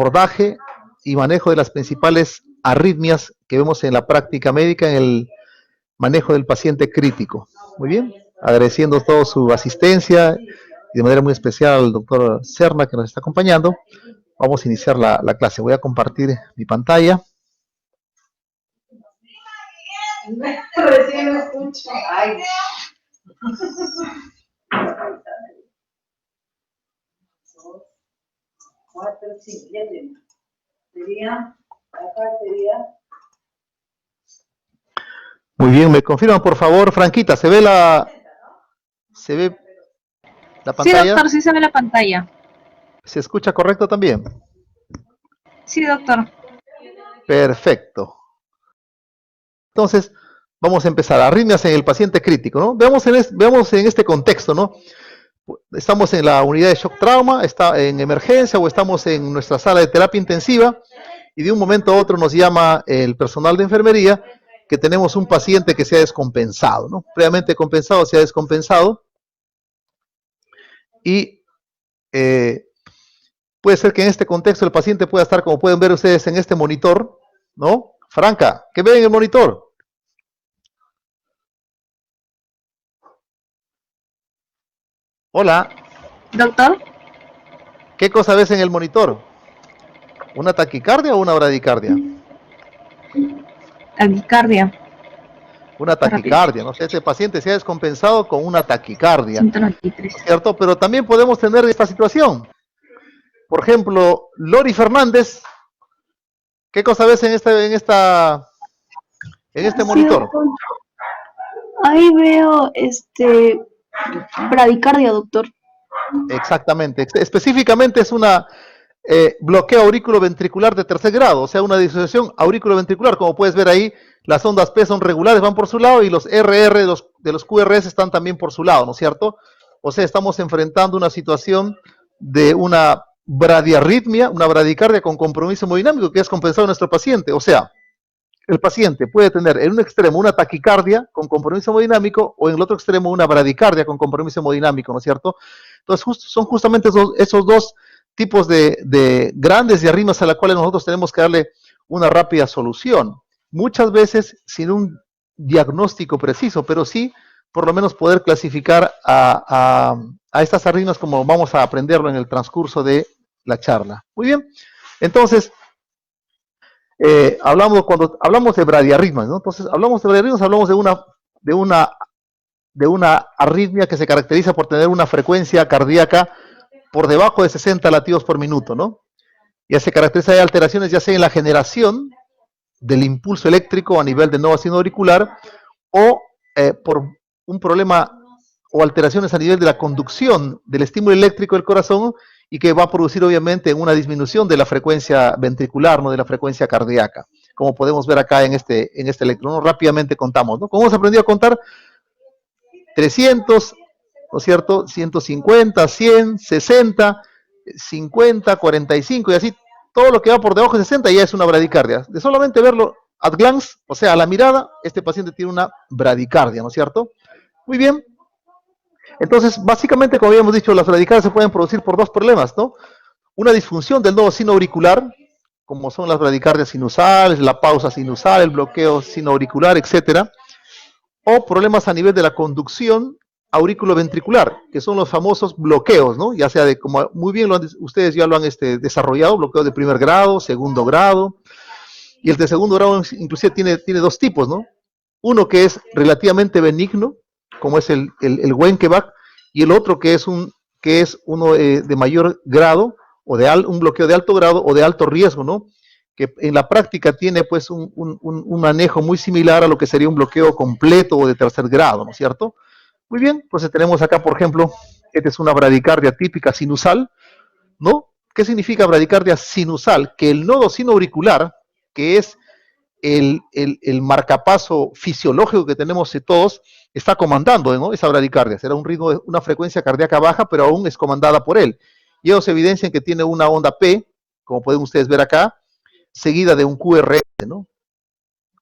abordaje y manejo de las principales arritmias que vemos en la práctica médica en el manejo del paciente crítico. Muy bien, agradeciendo toda su asistencia y de manera muy especial al doctor Serna que nos está acompañando. Vamos a iniciar la clase. Voy a compartir mi pantalla. Recién escucho. Ay. Dos, cuatro, cinco. Ya tengo. Sería, acá sería. Muy bien, me confirman por favor, Franquita, ¿se ve la pantalla? Sí, doctor, sí se ve la pantalla. ¿Se escucha correcto también? Sí, doctor. Perfecto. Entonces, vamos a empezar. Arritmias en el paciente crítico, ¿no? Veamos en este contexto, ¿no? Estamos en la unidad de shock trauma, está en emergencia o estamos en nuestra sala de terapia intensiva y de un momento a otro nos llama el personal de enfermería que tenemos un paciente que se ha descompensado, ¿no? Previamente compensado, se ha descompensado y puede ser que en este contexto el paciente pueda estar, como pueden ver ustedes en este monitor, ¿no? Franca, ¿qué ven en el monitor? Hola. Doctor. ¿Qué cosa ves en el monitor? ¿Una taquicardia o una bradicardia? Taquicardia. Una taquicardia, ¿no? Este paciente se ha descompensado con una taquicardia, 193. ¿cierto? Pero también podemos tener esta situación. Por ejemplo, Lori Fernández, ¿qué cosa ves en este monitor? Ahí veo bradicardia, doctor. Exactamente. Específicamente es una bloqueo aurículo-ventricular de tercer grado, o sea, una disociación aurículo-ventricular. Como puedes ver ahí, las ondas P son regulares, van por su lado, y los RR de los QRS están también por su lado, ¿no es cierto? O sea, estamos enfrentando una situación de una bradiarritmia, una bradicardia con compromiso hemodinámico que es compensado en nuestro paciente. O sea, el paciente puede tener en un extremo una taquicardia con compromiso hemodinámico o en el otro extremo una bradicardia con compromiso hemodinámico, ¿no es cierto? Entonces, son justamente esos dos tipos de grandes diarritmias a las cuales nosotros tenemos que darle una rápida solución. Muchas veces sin un diagnóstico preciso, pero sí por lo menos poder clasificar a estas arritmias como vamos a aprenderlo en el transcurso de la charla. Muy bien, entonces, cuando hablamos de bradiarritmias, ¿no? Entonces, hablamos de una arritmia que se caracteriza por tener una frecuencia cardíaca por debajo de 60 latidos por minuto, ¿no? Ya se caracteriza de alteraciones ya sea en la generación del impulso eléctrico a nivel de nova sinoauricular o por un problema o alteraciones a nivel de la conducción del estímulo eléctrico del corazón y que va a producir obviamente una disminución de la frecuencia ventricular, ¿no? De la frecuencia cardíaca, como podemos ver acá en este electro, ¿no? Rápidamente contamos, ¿no? ¿Cómo hemos aprendido a contar? 300, ¿no es cierto? 150, 100, 60, 50, 45 y así, todo lo que va por debajo de 60 ya es una bradicardia. De solamente verlo at glance, o sea, a la mirada, este paciente tiene una bradicardia, ¿no es cierto? Muy bien. Entonces, básicamente, como habíamos dicho, las bradicardias se pueden producir por dos problemas, ¿no? Una disfunción del nodo sinoauricular, como son las bradicardias sinusales, la pausa sinusal, el bloqueo sinoauricular, etcétera, o problemas a nivel de la conducción auriculoventricular, que son los famosos bloqueos, ¿no? Ya sea de, como muy bien ustedes ya lo han desarrollado, bloqueo de primer grado, segundo grado, y el de segundo grado inclusive tiene dos tipos, ¿no? Uno que es relativamente benigno, como es el Wenckebach, y el otro que es uno de mayor grado, o un bloqueo de alto grado o de alto riesgo, ¿no? Que en la práctica tiene pues un manejo muy similar a lo que sería un bloqueo completo o de tercer grado, ¿no es cierto? Muy bien, entonces tenemos acá, por ejemplo, esta es una bradicardia típica sinusal, ¿no? ¿Qué significa bradicardia sinusal? Que el nodo sinoauricular, que es el marcapaso fisiológico que tenemos todos, está comandando, ¿no? Esa bradicardia. Será un ritmo, una frecuencia cardíaca baja, pero aún es comandada por él. Y ellos evidencian que tiene una onda P, como pueden ustedes ver acá, seguida de un QRS, ¿no?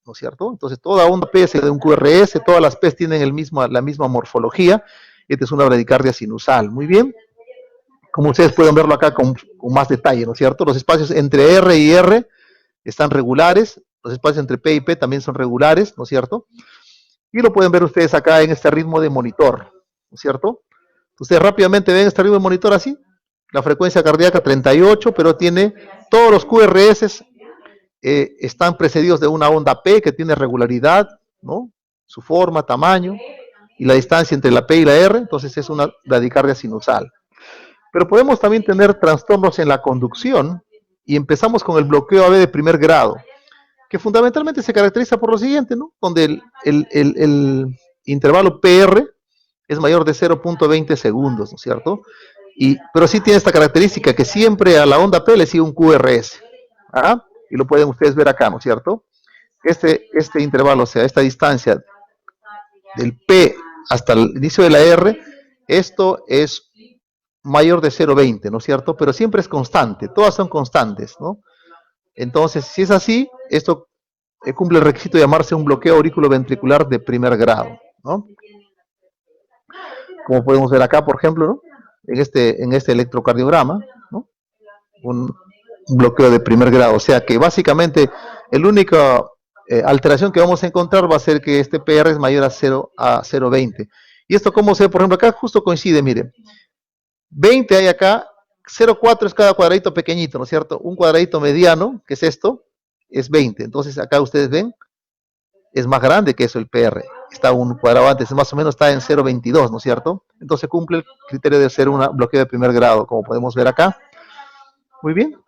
¿No es cierto? Entonces, toda onda P seguida de un QRS, todas las P tienen la misma morfología. Esta es una bradicardia sinusal. Muy bien. como ustedes pueden verlo acá con más detalle, ¿no es cierto? Los espacios entre R y R están regulares, los espacios entre P y P también son regulares, ¿no es cierto? Y lo pueden ver ustedes acá en este ritmo de monitor, ¿no es cierto? Ustedes rápidamente ven este ritmo de monitor así, la frecuencia cardíaca 38, pero tiene todos los QRS están precedidos de una onda P que tiene regularidad, ¿no? Su forma, tamaño y la distancia entre la P y la R, entonces es una bradicardia sinusal. Pero podemos también tener trastornos en la conducción y empezamos con el bloqueo AB de primer grado, que fundamentalmente se caracteriza por lo siguiente, ¿no? Donde el intervalo PR es mayor de 0.20 segundos, ¿no es cierto? Pero sí tiene esta característica que siempre a la onda P le sigue un QRS. ¿Ah? Y lo pueden ustedes ver acá, ¿no es cierto? Este intervalo, o sea, esta distancia del P hasta el inicio de la R, esto es mayor de 0.20, ¿no es cierto? Pero siempre es constante, todas son constantes, ¿no? Entonces, si es así, esto cumple el requisito de llamarse un bloqueo aurículo-ventricular de primer grado, ¿no? Como podemos ver acá, por ejemplo, ¿no? En este electrocardiograma, ¿no? Un bloqueo de primer grado, o sea que básicamente la única alteración que vamos a encontrar va a ser que este PR es mayor a 0.20. Y esto, como se ve, por ejemplo, acá justo coincide, miren, 20 hay acá, 0.4 es cada cuadradito pequeñito, ¿no es cierto? Un cuadradito mediano, que es esto, es 20. Entonces acá ustedes ven, es más grande que eso el PR. Está un cuadrado antes, más o menos está en 0.22, ¿no es cierto? Entonces cumple el criterio de ser un bloqueo de primer grado, como podemos ver acá. Muy bien.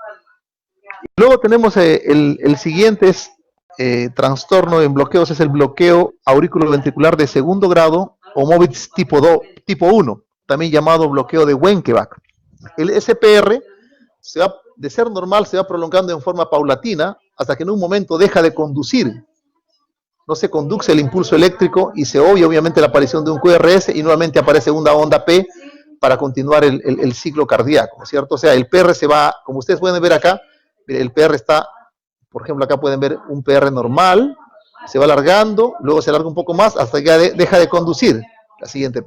Luego tenemos el siguiente trastorno en bloqueos, es el bloqueo auriculoventricular de segundo grado o MOVITS tipo 1, también llamado bloqueo de Wenckebach. El SPR de ser normal se va prolongando en forma paulatina hasta que en un momento deja de conducir. No se conduce el impulso eléctrico y se obviamente la aparición de un QRS y nuevamente aparece una onda P para continuar el ciclo cardíaco, ¿cierto? O sea, el PR se va, como ustedes pueden ver acá, el PR está, por ejemplo, acá pueden ver un PR normal, se va alargando, luego se alarga un poco más hasta que deja de conducir. La siguiente.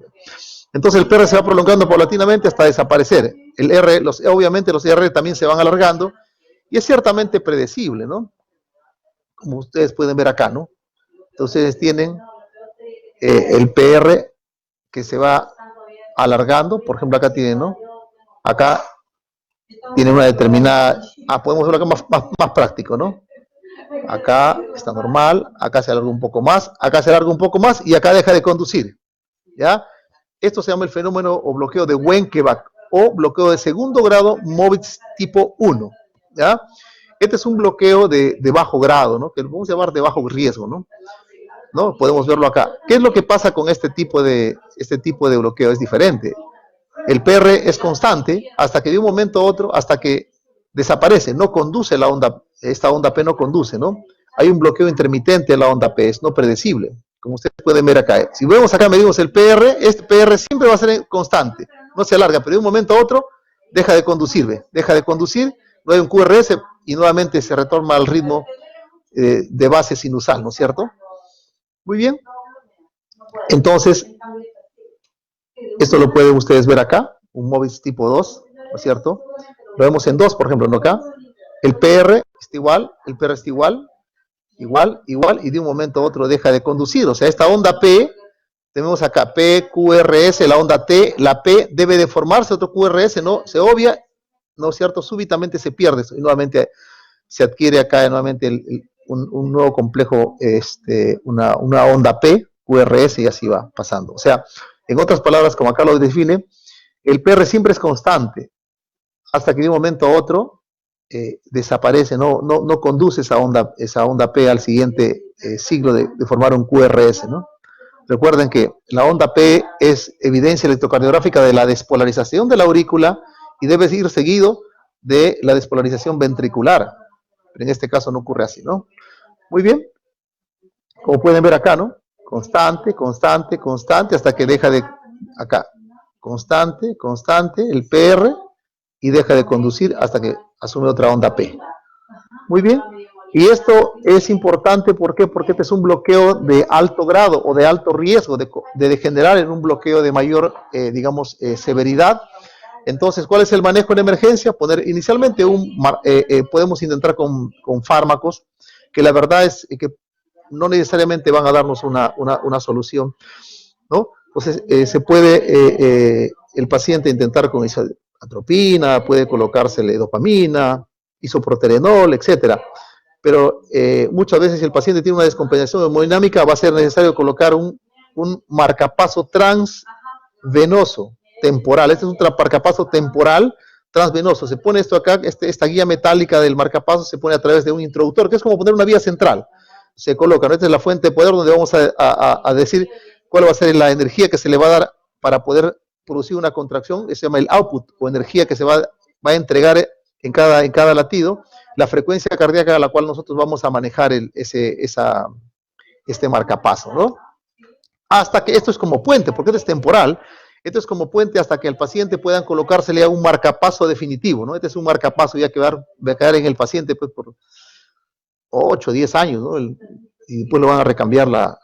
Entonces el PR se va prolongando paulatinamente hasta desaparecer. El R, obviamente los R también se van alargando y es ciertamente predecible, ¿no? Como ustedes pueden ver acá, ¿no? Entonces tienen el PR que se va alargando, por ejemplo acá tienen, ¿no? Acá tiene una determinada, podemos verlo acá más práctico, ¿no? Acá está normal, acá se alarga un poco más, acá se alarga un poco más y acá deja de conducir, ¿ya? Esto se llama el fenómeno o bloqueo de Wenckebach o bloqueo de segundo grado MOVITS tipo 1, ¿ya? Este es un bloqueo de bajo grado, ¿no? Que lo vamos a llamar de bajo riesgo, ¿no? ¿No? Podemos verlo acá. ¿Qué es lo que pasa con este tipo de bloqueo? Es diferente. El PR es constante hasta que de un momento a otro, hasta que desaparece, no conduce la onda, esta onda P no conduce, ¿no? Hay un bloqueo intermitente de la onda P, es no predecible, como ustedes pueden ver acá. Si vemos acá, medimos el PR, este PR siempre va a ser constante, no se alarga, pero de un momento a otro deja de conducir, no hay un QRS y nuevamente se retorna al ritmo de base sinusal, ¿no es cierto? Muy bien. Entonces, esto lo pueden ustedes ver acá, un MOVITS tipo 2, ¿no es cierto? Lo vemos en 2, por ejemplo, ¿no? Acá. El PR está igual, el PR está igual, y de un momento a otro deja de conducir. O sea, esta onda P, tenemos acá P, QRS, la onda T, la P debe de formarse otro QRS, ¿no? Se obvia, ¿no es cierto? Súbitamente se pierde y nuevamente se adquiere acá nuevamente un nuevo complejo, una onda P, QRS y así va pasando. O sea, en otras palabras, como acá lo define, el PR siempre es constante, hasta que de un momento a otro desaparece, no conduce esa onda P al siguiente ciclo de formar un QRS, ¿no? Recuerden que la onda P es evidencia electrocardiográfica de la despolarización de la aurícula y debe ir seguido de la despolarización ventricular, pero en este caso no ocurre así, ¿no? Muy bien, como pueden ver acá, ¿no? Constante, hasta que deja de, acá, constante, el PR, y deja de conducir hasta que asume otra onda P. Muy bien, y esto es importante, ¿por qué? Porque este es un bloqueo de alto grado o de alto riesgo de degenerar en un bloqueo de mayor, severidad, Entonces, ¿cuál es el manejo en emergencia? Poner inicialmente podemos intentar con fármacos, que la verdad es que no necesariamente van a darnos una solución, ¿no? Entonces, se puede el paciente intentar con atropina, puede colocársele dopamina, isoproterenol, etcétera. Pero muchas veces si el paciente tiene una descompensación hemodinámica, va a ser necesario colocar un marcapaso transvenoso temporal. Este es un marcapaso temporal transvenoso. Se pone esto acá, esta guía metálica del marcapaso se pone a través de un introductor, que es como poner una vía central. Se coloca, ¿no? Esta es la fuente de poder donde vamos a decir cuál va a ser la energía que se le va a dar para poder producir una contracción. Se llama el output, o energía que se va a entregar en cada latido, la frecuencia cardíaca a la cual nosotros vamos a manejar este marcapaso, ¿no? Hasta que esto es como puente, porque esto es temporal. Esto es como puente hasta que el paciente puedan colocársele a un marcapaso definitivo, ¿no? Este es un marcapaso ya que va a quedar en el paciente pues, por 8 o 10 años, ¿no? Y después lo van a recambiar la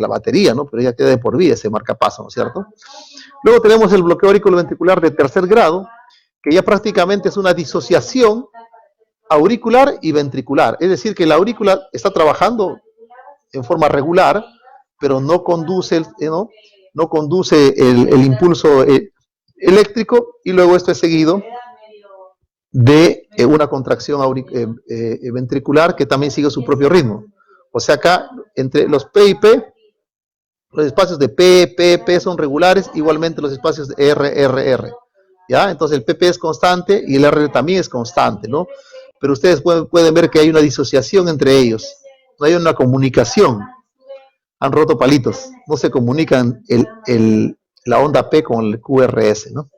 batería, ¿no? Pero ya queda de por vida ese marcapaso, ¿no es cierto? Luego tenemos el bloqueo auriculoventricular de tercer grado, que ya prácticamente es una disociación auricular y ventricular. Es decir, que la aurícula está trabajando en forma regular, pero no conduce, no conduce el impulso eléctrico, y luego esto es seguido de una contracción ventricular que también sigue su propio ritmo. O sea, acá entre los P y P, los espacios de P, P, P son regulares, igualmente los espacios de R, R, R. ¿Ya? Entonces el PP es constante y el R también es constante, ¿no? Pero ustedes pueden ver que hay una disociación entre ellos, no hay una comunicación. Han roto palitos, no se comunican la onda P con el QRS, ¿no?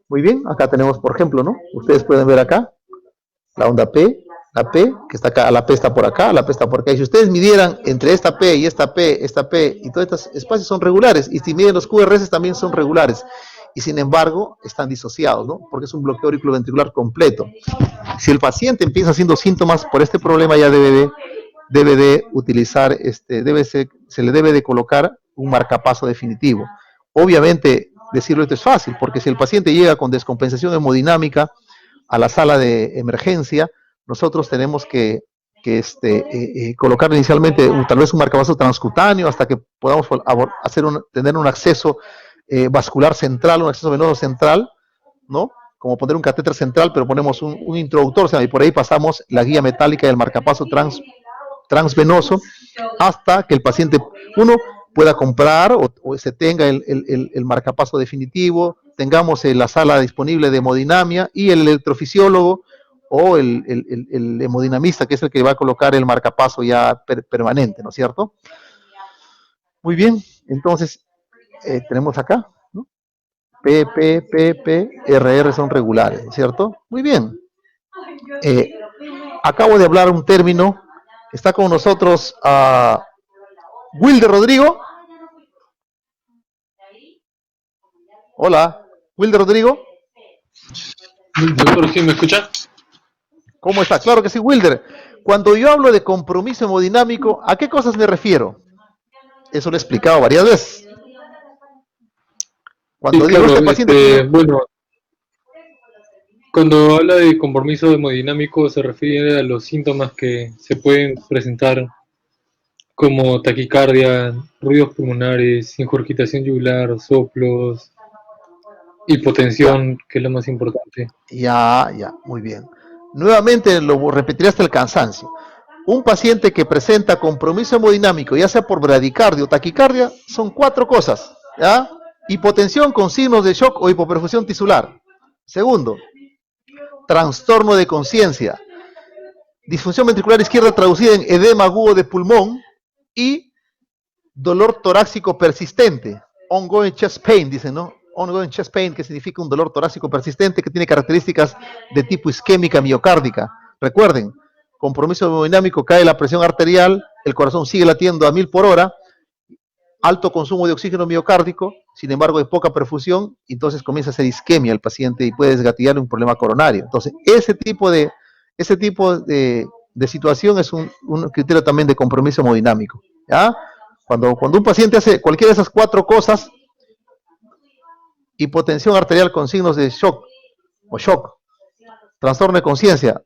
Muy bien, acá tenemos, por ejemplo, ¿no? Ustedes pueden ver acá la onda P, la P, que está acá, la P está por acá, la P está por acá. Y si ustedes midieran entre esta P y esta P y todos estos espacios son regulares, y si miden los QRS también son regulares. Y sin embargo, están disociados, ¿no? Porque es un bloqueo auriculoventricular completo. Si el paciente empieza haciendo síntomas por este problema, ya debe de utilizar, se le debe de colocar un marcapaso definitivo. Obviamente, decirlo esto es fácil, porque si el paciente llega con descompensación hemodinámica a la sala de emergencia, nosotros tenemos que colocar inicialmente tal vez un marcapaso transcutáneo hasta que podamos tener un acceso vascular central, un acceso venoso central, ¿no? Como poner un catéter central, pero ponemos un introductor, o sea, y por ahí pasamos la guía metálica del marcapaso transvenoso hasta que el paciente, pueda comprar o se tenga el marcapaso definitivo, tengamos la sala disponible de hemodinamia y el electrofisiólogo o el hemodinamista, que es el que va a colocar el marcapaso ya permanente, ¿no es cierto? Muy bien, entonces tenemos acá, ¿no? P, P, P, P, R, R son regulares, ¿no es cierto? Muy bien. Acabo de hablar un término. Está con nosotros Wilder Rodrigo. Hola, Wilder Rodrigo. Doctor, ¿sí me escucha? ¿Cómo está? Claro que sí, Wilder. Cuando yo hablo de compromiso hemodinámico, ¿a qué cosas me refiero? Eso lo he explicado varias veces. Cuando Sí, digo claro, este paciente... bueno, cuando habla de compromiso hemodinámico se refiere a los síntomas que se pueden presentar como taquicardia, ruidos pulmonares, ingurgitación yugular, soplos, hipotensión, que es lo más importante. Ya, muy bien. Nuevamente lo repetiré hasta el cansancio. Un paciente que presenta compromiso hemodinámico, ya sea por bradicardia o taquicardia, son 4 cosas, ¿ya? Hipotensión con signos de shock o hipoperfusión tisular. Segundo, trastorno de conciencia. Disfunción ventricular izquierda traducida en edema agudo de pulmón y dolor torácico persistente. Ongoing chest pain, dicen, ¿no? Ongoing chest pain, que significa un dolor torácico persistente que tiene características de tipo isquémica miocárdica. Recuerden, compromiso hemodinámico, cae la presión arterial, el corazón sigue latiendo a 1000 por hora, alto consumo de oxígeno miocárdico, sin embargo hay poca perfusión, entonces comienza a hacer isquemia el paciente y puede desgatillar un problema coronario. Entonces, ese tipo de situación es un criterio también de compromiso hemodinámico, ¿ya? Cuando un paciente hace cualquiera de esas 4 cosas, hipotensión arterial con signos de shock o shock, trastorno de conciencia,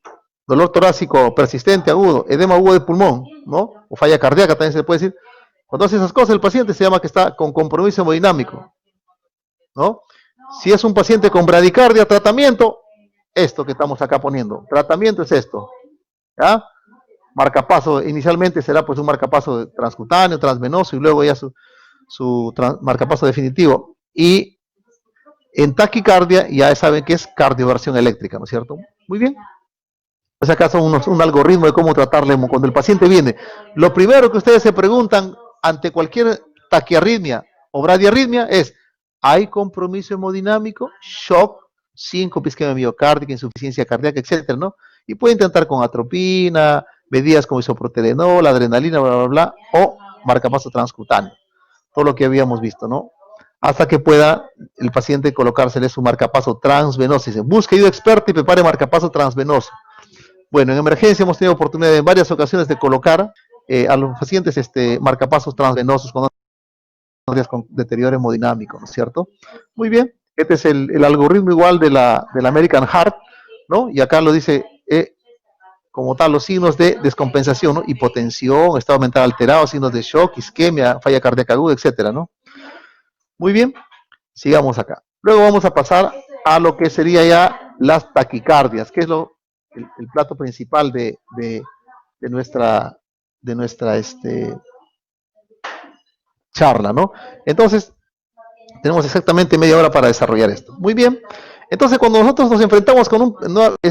dolor torácico persistente, agudo, edema agudo de pulmón, ¿no? O falla cardíaca también se puede decir. Cuando hace esas cosas, el paciente se llama que está con compromiso hemodinámico, ¿no? Si es un paciente con bradicardia, tratamiento, esto que estamos acá poniendo. Tratamiento es esto, ¿ya? Marcapaso, inicialmente será pues un marcapaso transcutáneo, transvenoso y luego ya su marcapaso definitivo. Y en taquicardia ya saben que es cardioversión eléctrica, ¿no es cierto? Muy bien. Pues acá son un algoritmo de cómo tratarle cuando el paciente viene. Lo primero que ustedes se preguntan ante cualquier taquiarritmia o bradiarritmia es, ¿hay compromiso hemodinámico, shock, síncope, isquemia miocárdica, insuficiencia cardíaca, etcétera, ¿no? Y pueden intentar con atropina, medidas como isoproterenol, adrenalina, bla, bla, bla, o marcapaso transcutáneo. Todo lo que habíamos visto, ¿no? Hasta que pueda el paciente colocársele su marcapaso transvenoso. Dice, busque ayuda experta y prepare marcapaso transvenoso. Bueno, en emergencia hemos tenido oportunidad en varias ocasiones de colocar a los pacientes marcapasos transvenosos con deterioro hemodinámico, ¿no es cierto? Muy bien, este es el algoritmo igual de la American Heart, ¿no? Y acá lo dice como tal los signos de descompensación, ¿no? Hipotensión, estado mental alterado, signos de shock, isquemia, falla cardíaca aguda, etcétera, ¿no? Muy bien, sigamos acá. Luego vamos a pasar a lo que sería ya las taquicardias, que es el plato principal de nuestra charla, ¿no? Entonces, tenemos exactamente media hora para desarrollar esto. Muy bien. Entonces, cuando nosotros nos enfrentamos con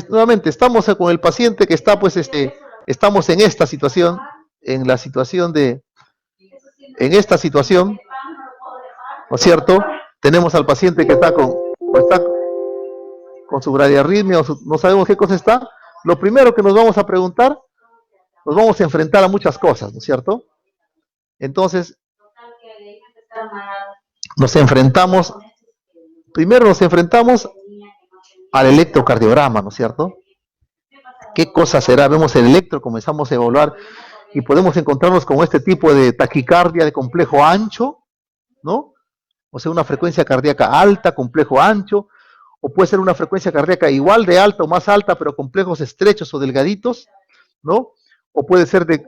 nuevamente, estamos con el paciente que está, pues, estamos en esta situación, en esta situación, ¿no es cierto? Tenemos al paciente que está con su bradiarritmia, no sabemos qué cosa está. Lo primero que nos vamos a preguntar, nos vamos a enfrentar a muchas cosas, ¿no es cierto? Entonces, primero nos enfrentamos al electrocardiograma, ¿no es cierto? ¿Qué cosa será? Vemos el electro, comenzamos a evaluar y podemos encontrarnos con este tipo de taquicardia de complejo ancho, ¿no? O sea, una frecuencia cardíaca alta, complejo ancho, o puede ser una frecuencia cardíaca igual de alta o más alta, pero complejos estrechos o delgaditos, ¿no? O puede ser de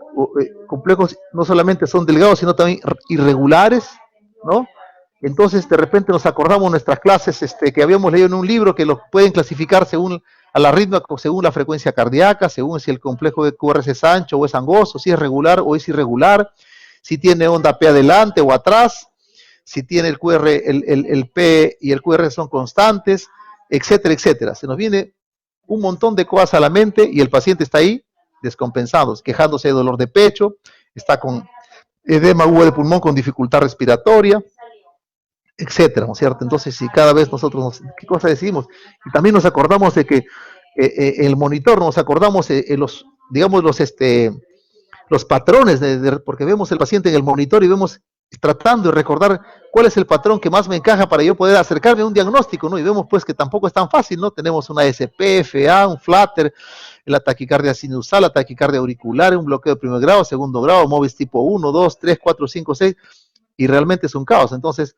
complejos, no solamente son delgados, sino también irregulares, ¿no? Entonces, de repente nos acordamos nuestras clases que habíamos leído en un libro que lo pueden clasificar según a la ritmo, según la frecuencia cardíaca, según si el complejo de QRS es ancho o es angosto, si es regular o es irregular, si tiene onda P adelante o atrás, si tiene el QR, el P y el QR son constantes, etcétera, etcétera. Se nos viene un montón de cosas a la mente y el paciente está ahí descompensado, quejándose de dolor de pecho, está con edema agudo de pulmón con dificultad respiratoria, etcétera, ¿no es cierto? Entonces, si cada vez nosotros, ¿qué cosa decimos? Y también nos acordamos de que el monitor, nos acordamos los patrones, porque vemos el paciente en el monitor y vemos tratando de recordar cuál es el patrón que más me encaja para yo poder acercarme a un diagnóstico, ¿no? Y vemos pues que tampoco es tan fácil, ¿no? Tenemos una SP, FA, un flutter, la taquicardia sinusal, la taquicardia auricular, un bloqueo de primer grado, segundo grado, MOVIS tipo 1, 2, 3, 4, 5, 6, y realmente es un caos. Entonces,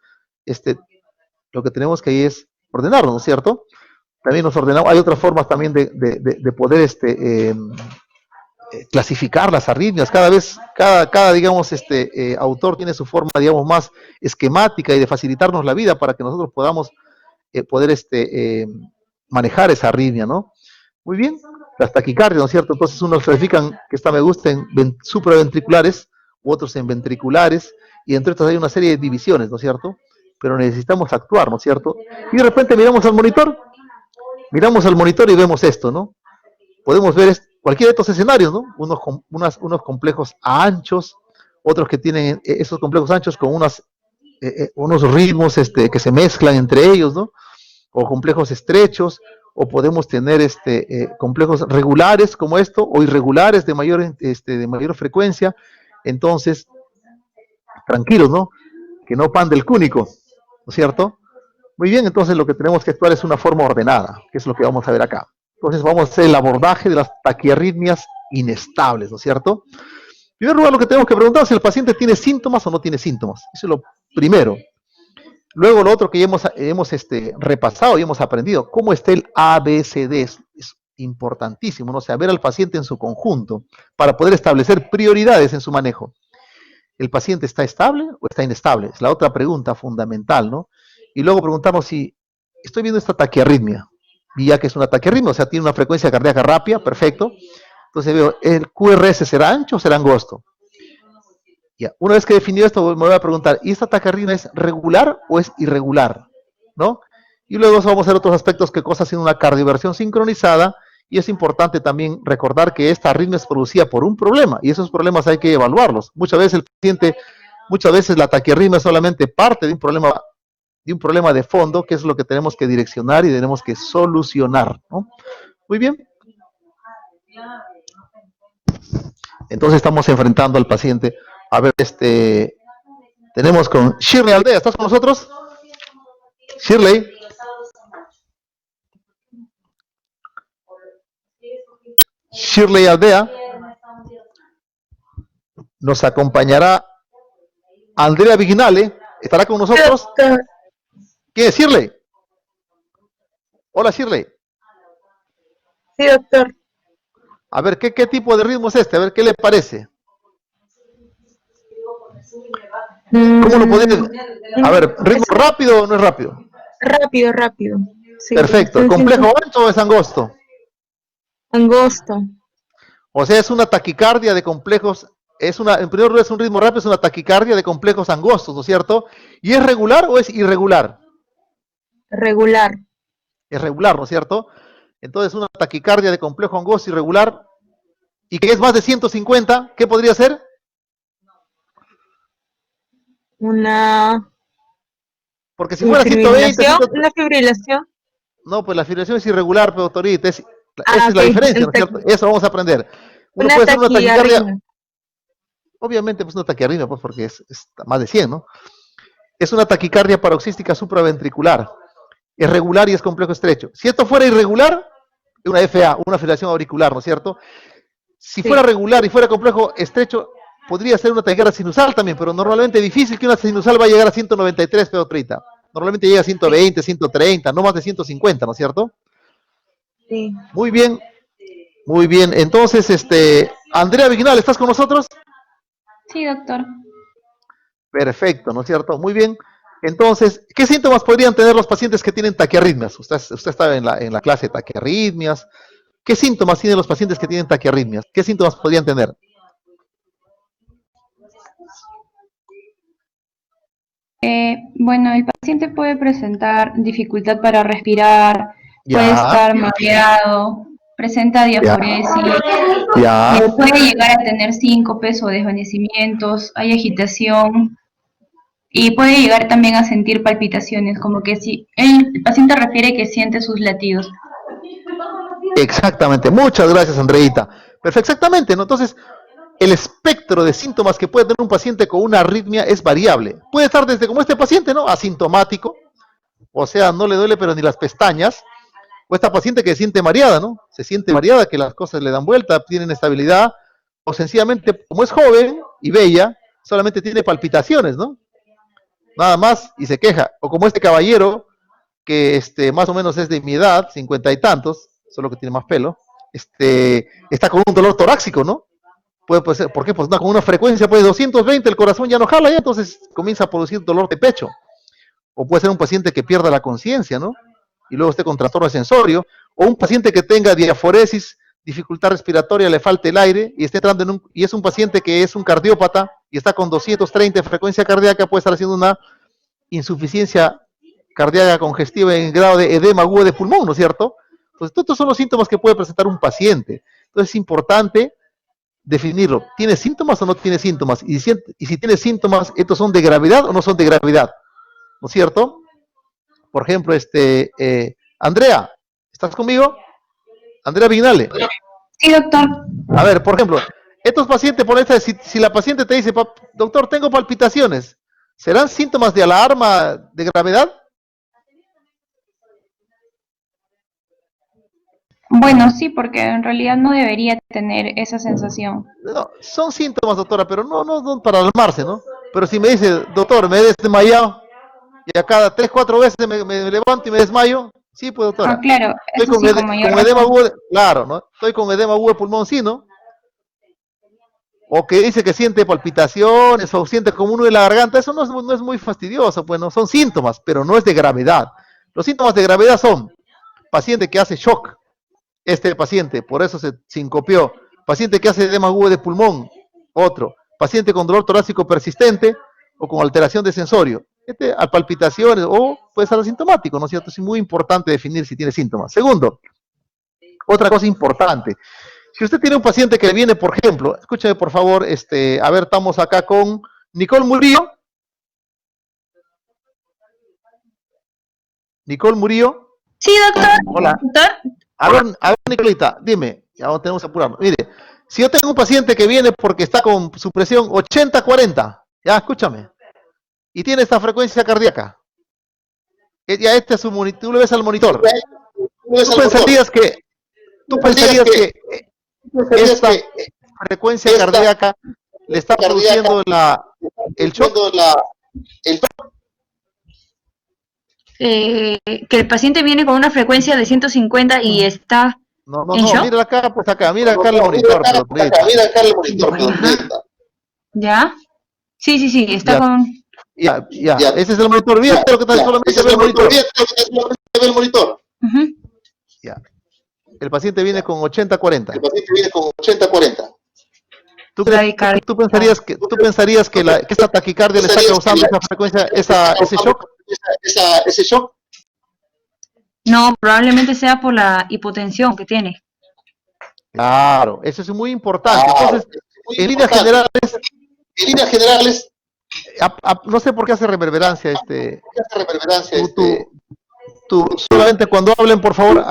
lo que tenemos que ahí es ordenarlo, ¿no es cierto? También nos ordenamos, hay otras formas también de poder clasificar las arritmias. Cada digamos, autor tiene su forma, digamos, más esquemática y de facilitarnos la vida para que nosotros podamos poder manejar esa arritmia, ¿no? Muy bien, las taquicardias, ¿no es cierto? Entonces unos clasifican, que esta me gusta, en supraventriculares, u otros en ventriculares, y entre estas hay una serie de divisiones, ¿no es cierto? Pero necesitamos actuar, ¿no es cierto? Y de repente miramos al monitor y vemos esto, ¿no? Podemos ver cualquiera de estos escenarios, ¿no? Unos complejos anchos, otros que tienen esos complejos anchos con unos ritmos que se mezclan entre ellos, ¿no? O complejos estrechos, o podemos tener complejos regulares como esto, o irregulares de mayor frecuencia. Entonces, tranquilos, ¿no? Que no pan del cúnico, ¿no es cierto? Muy bien, entonces lo que tenemos que actuar es una forma ordenada, que es lo que vamos a ver acá. Entonces vamos a hacer el abordaje de las taquiarritmias inestables, ¿no es cierto? En primer lugar, lo que tenemos que preguntar es si el paciente tiene síntomas o no tiene síntomas. Eso es lo primero. Luego lo otro que ya hemos repasado y hemos aprendido, cómo está el ABCD, es importantísimo, ¿no? O sea, ver al paciente en su conjunto para poder establecer prioridades en su manejo. ¿El paciente está estable o está inestable? Es la otra pregunta fundamental, ¿no? Y luego preguntamos si estoy viendo esta taquiarritmia, y ya que es una taquiarritmia, o sea, tiene una frecuencia cardíaca rápida, perfecto. Entonces veo, ¿el QRS será ancho o será angosto? Ya, una vez que he definido esto, me voy a preguntar, ¿y esta taquiarritmia es regular o es irregular? ¿No? Y luego vamos a ver otros aspectos que cosas en una cardioversión sincronizada, y es importante también recordar que esta arritmia es producida por un problema, y esos problemas hay que evaluarlos. Muchas veces el paciente, muchas veces la taquiarritmia es solamente parte de un problema de fondo, que es lo que tenemos que direccionar y tenemos que solucionar, ¿no? Muy bien. Entonces estamos enfrentando al paciente. A ver, tenemos con Shirley Aldea, ¿estás con nosotros? Shirley. Shirley Aldea. Nos acompañará Andrea Viginale, estará con nosotros. ¿Quién es Shirley? Hola Shirley. Sí, doctor. A ver, ¿qué tipo de ritmo es este? A ver, ¿qué le parece? ¿Cómo lo podés? A ver, ¿ritmo rápido o no es rápido? Rápido, rápido. Sí, perfecto. ¿Complejo ancho o es angosto? Angosto. O sea, es una taquicardia de complejos, en primer lugar es un ritmo rápido, es una taquicardia de complejos angostos, ¿no es cierto? ¿Y es regular o es irregular? Regular. Es regular, ¿no es cierto? Entonces, una taquicardia de complejo angosto irregular, y que es más de 150, ¿qué podría ser? Porque si fuera 120... ¿Una fibrilación? No, pues la fibrilación es irregular, pero doctorita, esa es la ok, diferencia, ¿no es cierto? Eso vamos a aprender. Uno puede hacer una taquicardia, obviamente pues una taquiarritmia, pues porque es más de 100, ¿no? Es una taquicardia paroxística supraventricular. Es regular y es complejo estrecho. Si esto fuera irregular, una FA, una fibrilación auricular, ¿no es cierto? Si fuera regular y fuera complejo estrecho, podría ser una taquicardia sinusal también, pero normalmente es difícil que una sinusal va a llegar a 193 pedotreita. Normalmente llega a 120, 130, no más de 150, ¿no es cierto? Sí. Muy bien, muy bien. Entonces, Andrea Viginal, ¿estás con nosotros? Sí, doctor. Perfecto, ¿no es cierto? Muy bien. Entonces, ¿qué síntomas podrían tener los pacientes que tienen taquiarritmias? Usted estaba en la clase de taquiarritmias. ¿Qué síntomas tienen los pacientes que tienen taquiarritmias? ¿Qué síntomas podrían tener? Bueno, el paciente puede presentar dificultad para respirar, Ya. puede estar mareado, presenta diaforesis, Ya. puede llegar a tener síncopes o desvanecimientos, hay agitación y puede llegar también a sentir palpitaciones, como que si el paciente refiere que siente sus latidos. Exactamente. Muchas gracias, Andreita. Perfecto, exactamente, ¿no? Entonces, el espectro de síntomas que puede tener un paciente con una arritmia es variable. Puede estar desde como este paciente, ¿no? Asintomático, o sea, no le duele pero ni las pestañas, o esta paciente que se siente mareada, ¿no? Se siente mareada, que las cosas le dan vuelta, tienen estabilidad, o sencillamente, como es joven y bella, solamente tiene palpitaciones, ¿no? Nada más, y se queja. O como este caballero, que más o menos es de mi edad, 50 y tantos, solo que tiene más pelo, está con un dolor torácico, ¿no? Puede ser, ¿por qué? Pues no, con una frecuencia pues 220, el corazón ya no jala, ya entonces comienza a producir dolor de pecho. O puede ser un paciente que pierda la conciencia, ¿no? Y luego esté con trastorno sensorio, o un paciente que tenga diaforesis, dificultad respiratoria, le falte el aire, y esté entrando y es un paciente que es un cardiópata, y está con 230 de frecuencia cardíaca, puede estar haciendo una insuficiencia cardíaca congestiva en grado de edema agudo de pulmón, ¿no es cierto? Entonces, todos estos son los síntomas que puede presentar un paciente. Entonces, es importante definirlo. ¿Tiene síntomas o no tiene síntomas? Y si tiene síntomas, ¿estos son de gravedad o no son de gravedad? ¿No es cierto? Por ejemplo, Andrea, ¿estás conmigo? Andrea Vignale. Sí, doctor. A ver, por ejemplo, estos pacientes, si la paciente te dice, doctor, tengo palpitaciones, ¿serán síntomas de alarma de gravedad? Bueno, sí, porque en realidad no debería tener esa sensación. No, son síntomas, doctora, pero no para alarmarse, ¿no? Pero si me dice, doctor, me he desmayado, y a cada 3, 4 veces me levanto y me desmayo. Sí, pues doctora. Ah, claro, Estoy eso con, sí, con mayor con edema razón. agudo, claro, ¿no? Estoy con edema agudo de pulmón, sí, ¿no? O que dice que siente palpitaciones o siente como uno de la garganta, eso no es muy fastidioso, pues no son síntomas, pero no es de gravedad. Los síntomas de gravedad son paciente que hace shock, este paciente, por eso se sincopió, paciente que hace edema agudo de pulmón, otro, paciente con dolor torácico persistente o con alteración de sensorio, a palpitaciones o puede ser asintomático, ¿no es cierto? Es muy importante definir si tiene síntomas. Segundo, otra cosa importante, si usted tiene un paciente que viene, por ejemplo, escúcheme por favor, a ver, estamos acá con Nicole Murillo. Nicole Murillo. Sí, doctor. Hola. Doctor. A ver, Nicolita, dime, ya no tenemos que apurarnos. Mire, si yo tengo un paciente que viene porque está con su presión 80-40, ya escúchame, y tiene esta frecuencia cardíaca, ya este es su monitor, tú le ves al monitor. Tú pensarías que esta frecuencia cardíaca le está produciendo el shock. Que el paciente viene con una frecuencia de 150 y está No, no, en no, shock. mira acá, pues acá, mira acá el monitor. ¿Ya? Sí, sí, sí, está Ya. con... Ya, ese es el monitor, mira lo que está solamente ve el monitor. Ujú. Ya. El paciente viene con 80-40. Bradicardia. ¿Tú pensarías que esta taquicardia le está causando esa frecuencia, ese shock? No, probablemente sea por la hipotensión que tiene. Claro, eso es muy importante. Entonces, en líneas generales, no sé por qué hace reverberancia tú solamente cuando hablen, por favor,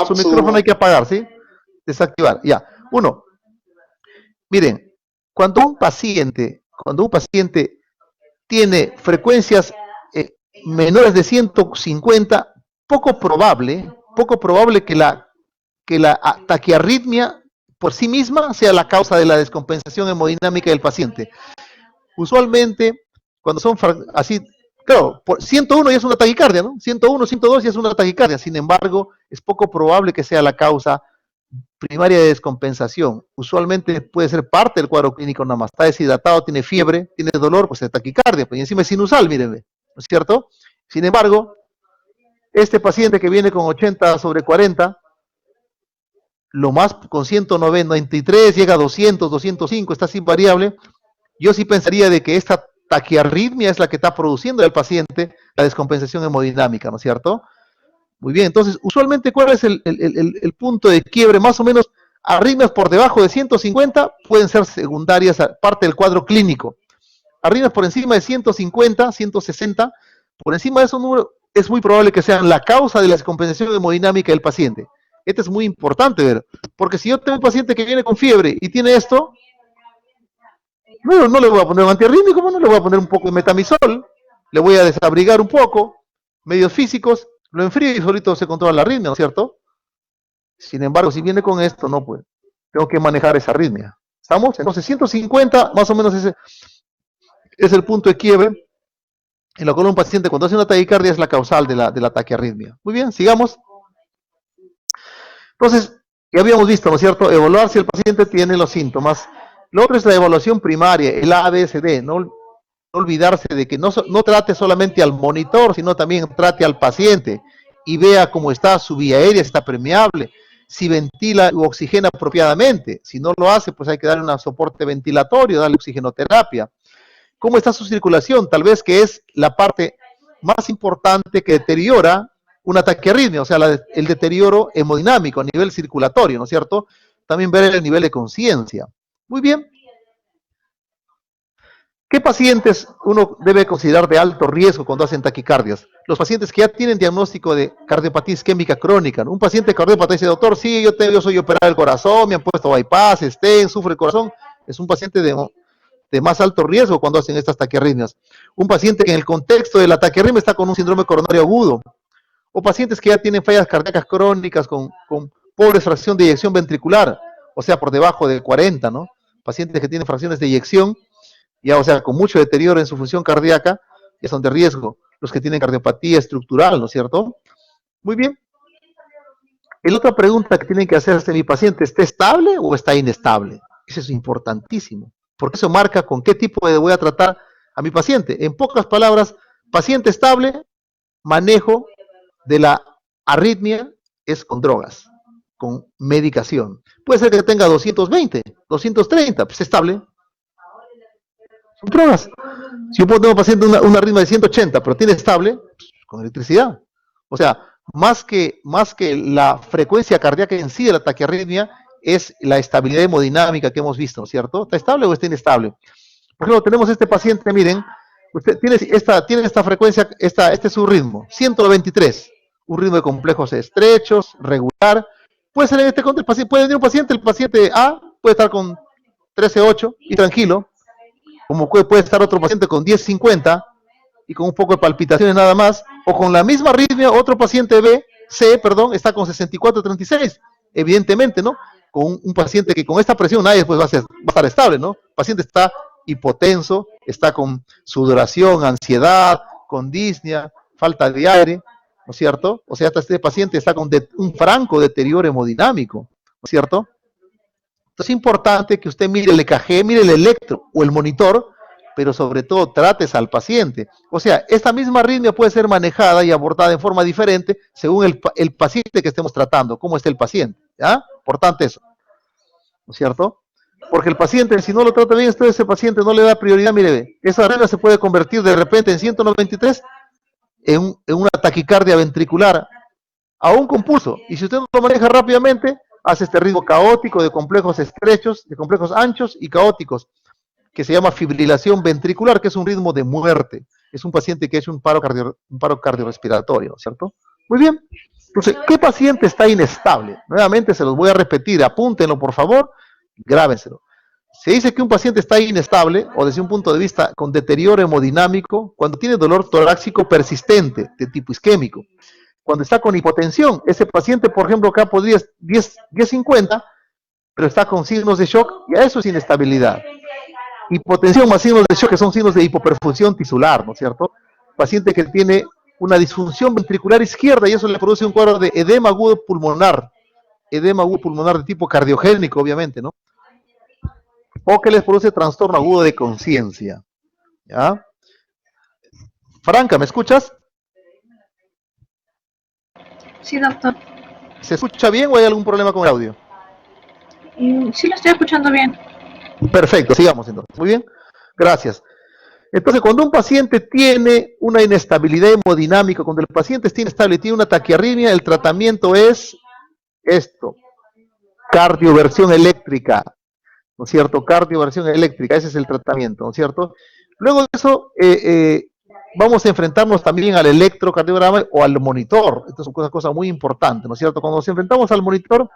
su micrófono hay que apagar, ¿sí? Desactivar, ya. Uno, miren, cuando un paciente tiene frecuencias menores de 150, poco probable que la taquiarritmia por sí misma sea la causa de la descompensación hemodinámica del paciente. Usualmente, cuando son así, claro, por 101 ya es una taquicardia, ¿no? 101, 102 ya es una taquicardia. Sin embargo, es poco probable que sea la causa primaria de descompensación. Usualmente puede ser parte del cuadro clínico nada más. Está deshidratado, tiene fiebre, tiene dolor, pues es taquicardia. Pues, y encima es sinusal, mírenme, ¿no es cierto? Sin embargo, este paciente que viene con 80/40, lo más con 193, llega a 200, 205, está sin variable. Yo sí pensaría de que esta taquiarritmia es la que está produciendo al paciente la descompensación hemodinámica, ¿no es cierto? Muy bien, entonces, usualmente, ¿cuál es el punto de quiebre? Más o menos, arritmias por debajo de 150 pueden ser secundarias, parte del cuadro clínico. Arritmias por encima de 150, 160, por encima de esos números, es muy probable que sean la causa de la descompensación hemodinámica del paciente. Esto es muy importante ver, porque si yo tengo un paciente que viene con fiebre y tiene esto, no le voy a poner un antiarrítmico, no le voy a poner un poco de metamizol, le voy a desabrigar un poco, medios físicos, lo enfrío y solito se controla la arritmia, ¿no es cierto? Sin embargo, si viene con esto, no, pues, tengo que manejar esa arritmia. ¿Estamos? Entonces, 150, más o menos ese es el punto de quiebre en lo cual un paciente cuando hace una taquicardia es la causal de la taquiarritmia. Muy bien, sigamos. Entonces, ya habíamos visto, ¿no es cierto?, evaluar si el paciente tiene los síntomas. Lo otro es la evaluación primaria, el ABCD, no olvidarse de que no trate solamente al monitor, sino también trate al paciente y vea cómo está su vía aérea, si está permeable, si ventila u oxigena apropiadamente. Si no lo hace, pues hay que darle un soporte ventilatorio, darle oxigenoterapia. ¿Cómo está su circulación? Tal vez que es la parte más importante que deteriora una taquiarritmia, o sea, el deterioro hemodinámico a nivel circulatorio, ¿no es cierto? También ver el nivel de conciencia. Muy bien. ¿Qué pacientes uno debe considerar de alto riesgo cuando hacen taquicardias? Los pacientes que ya tienen diagnóstico de cardiopatía isquémica crónica, ¿no? Un paciente cardiópata dice, doctor, sí, yo soy operado del corazón, me han puesto bypass, sufre el corazón. Es un paciente de más alto riesgo cuando hacen estas taquiarritmias. Un paciente que en el contexto de la taquiarritmia está con un síndrome coronario agudo. O pacientes que ya tienen fallas cardíacas crónicas con pobre fracción de eyección ventricular, o sea, por debajo de 40, ¿no? Pacientes que tienen fracciones de eyección, ya, o sea, con mucho deterioro en su función cardíaca, ya son de riesgo. Los que tienen cardiopatía estructural, ¿no es cierto? Muy bien. La otra pregunta que tienen que hacerse mi paciente, ¿está estable o está inestable? Eso es importantísimo, porque eso marca con qué tipo de voy a tratar a mi paciente. En pocas palabras, paciente estable, manejo de la arritmia es con drogas, con medicación. Puede ser que tenga 220, 230, pues estable. Son drogas. Si yo puedo tener un paciente una arritmia de 180, pero tiene estable, pues, con electricidad. O sea, más que la frecuencia cardíaca en sí de la taquiarritmia, es la estabilidad hemodinámica que hemos visto, ¿cierto? ¿Está estable o está inestable? Por ejemplo, tenemos este paciente, miren, usted tiene esta frecuencia, este es su ritmo, 123, un ritmo de complejos estrechos, regular. Puede ser en este contexto, puede venir un paciente, el paciente A puede estar con 13.8 y tranquilo, como puede estar otro paciente con 10.50 y con un poco de palpitaciones nada más, o con la misma arritmia, otro paciente está con 64.36, evidentemente, ¿no? Con un paciente que con esta presión nadie después va a estar estable, ¿no? El paciente está hipotenso, está con sudoración, ansiedad, con disnea, falta de aire, ¿no es cierto? O sea, hasta este paciente está con un franco deterioro hemodinámico, ¿no es cierto? Entonces es importante que usted mire el EKG, mire el electro o el monitor, pero sobre todo trates al paciente. O sea, esta misma arritmia puede ser manejada y abordada en forma diferente según el paciente que estemos tratando, cómo está el paciente, ¿ya? Importante eso, ¿no es cierto? Porque el paciente, si no lo trata bien, ese paciente no le da prioridad, mire, esa arritmia se puede convertir de repente en 193 en una taquicardia ventricular, aún con pulso, y si usted no lo maneja rápidamente, hace este ritmo caótico de complejos estrechos, de complejos anchos y caóticos, que se llama fibrilación ventricular, que es un ritmo de muerte. Es un paciente que ha hecho un paro cardiorrespiratorio, ¿cierto? Muy bien. Entonces, ¿qué paciente está inestable? Nuevamente se los voy a repetir, apúntenlo por favor, grábenselo. Se dice que un paciente está inestable, o desde un punto de vista con deterioro hemodinámico, cuando tiene dolor torácico persistente, de tipo isquémico. Cuando está con hipotensión, ese paciente, por ejemplo, acá podría 10.50, pero está con signos de shock, y a eso es inestabilidad. Hipotensión más signos de shock, que son signos de hipoperfusión tisular, ¿no es cierto? Paciente que tiene una disfunción ventricular izquierda, y eso le produce un cuadro de edema agudo pulmonar de tipo cardiogénico, obviamente, ¿no? O que les produce trastorno agudo de conciencia, ¿ya? Franca, ¿me escuchas? Sí, doctor. ¿Se escucha bien o hay algún problema con el audio? Sí, lo estoy escuchando bien. Perfecto, sigamos entonces. Muy bien, gracias. Entonces, cuando un paciente tiene una inestabilidad hemodinámica, cuando el paciente está inestable y tiene una taquiarritmia, el tratamiento es esto, cardioversión eléctrica, ¿no es cierto? Cardioversión eléctrica, ese es el tratamiento, ¿no es cierto? Luego de eso, vamos a enfrentarnos también al electrocardiograma o al monitor. Esto es una cosa muy importante, ¿no es cierto? Cuando nos enfrentamos al monitor,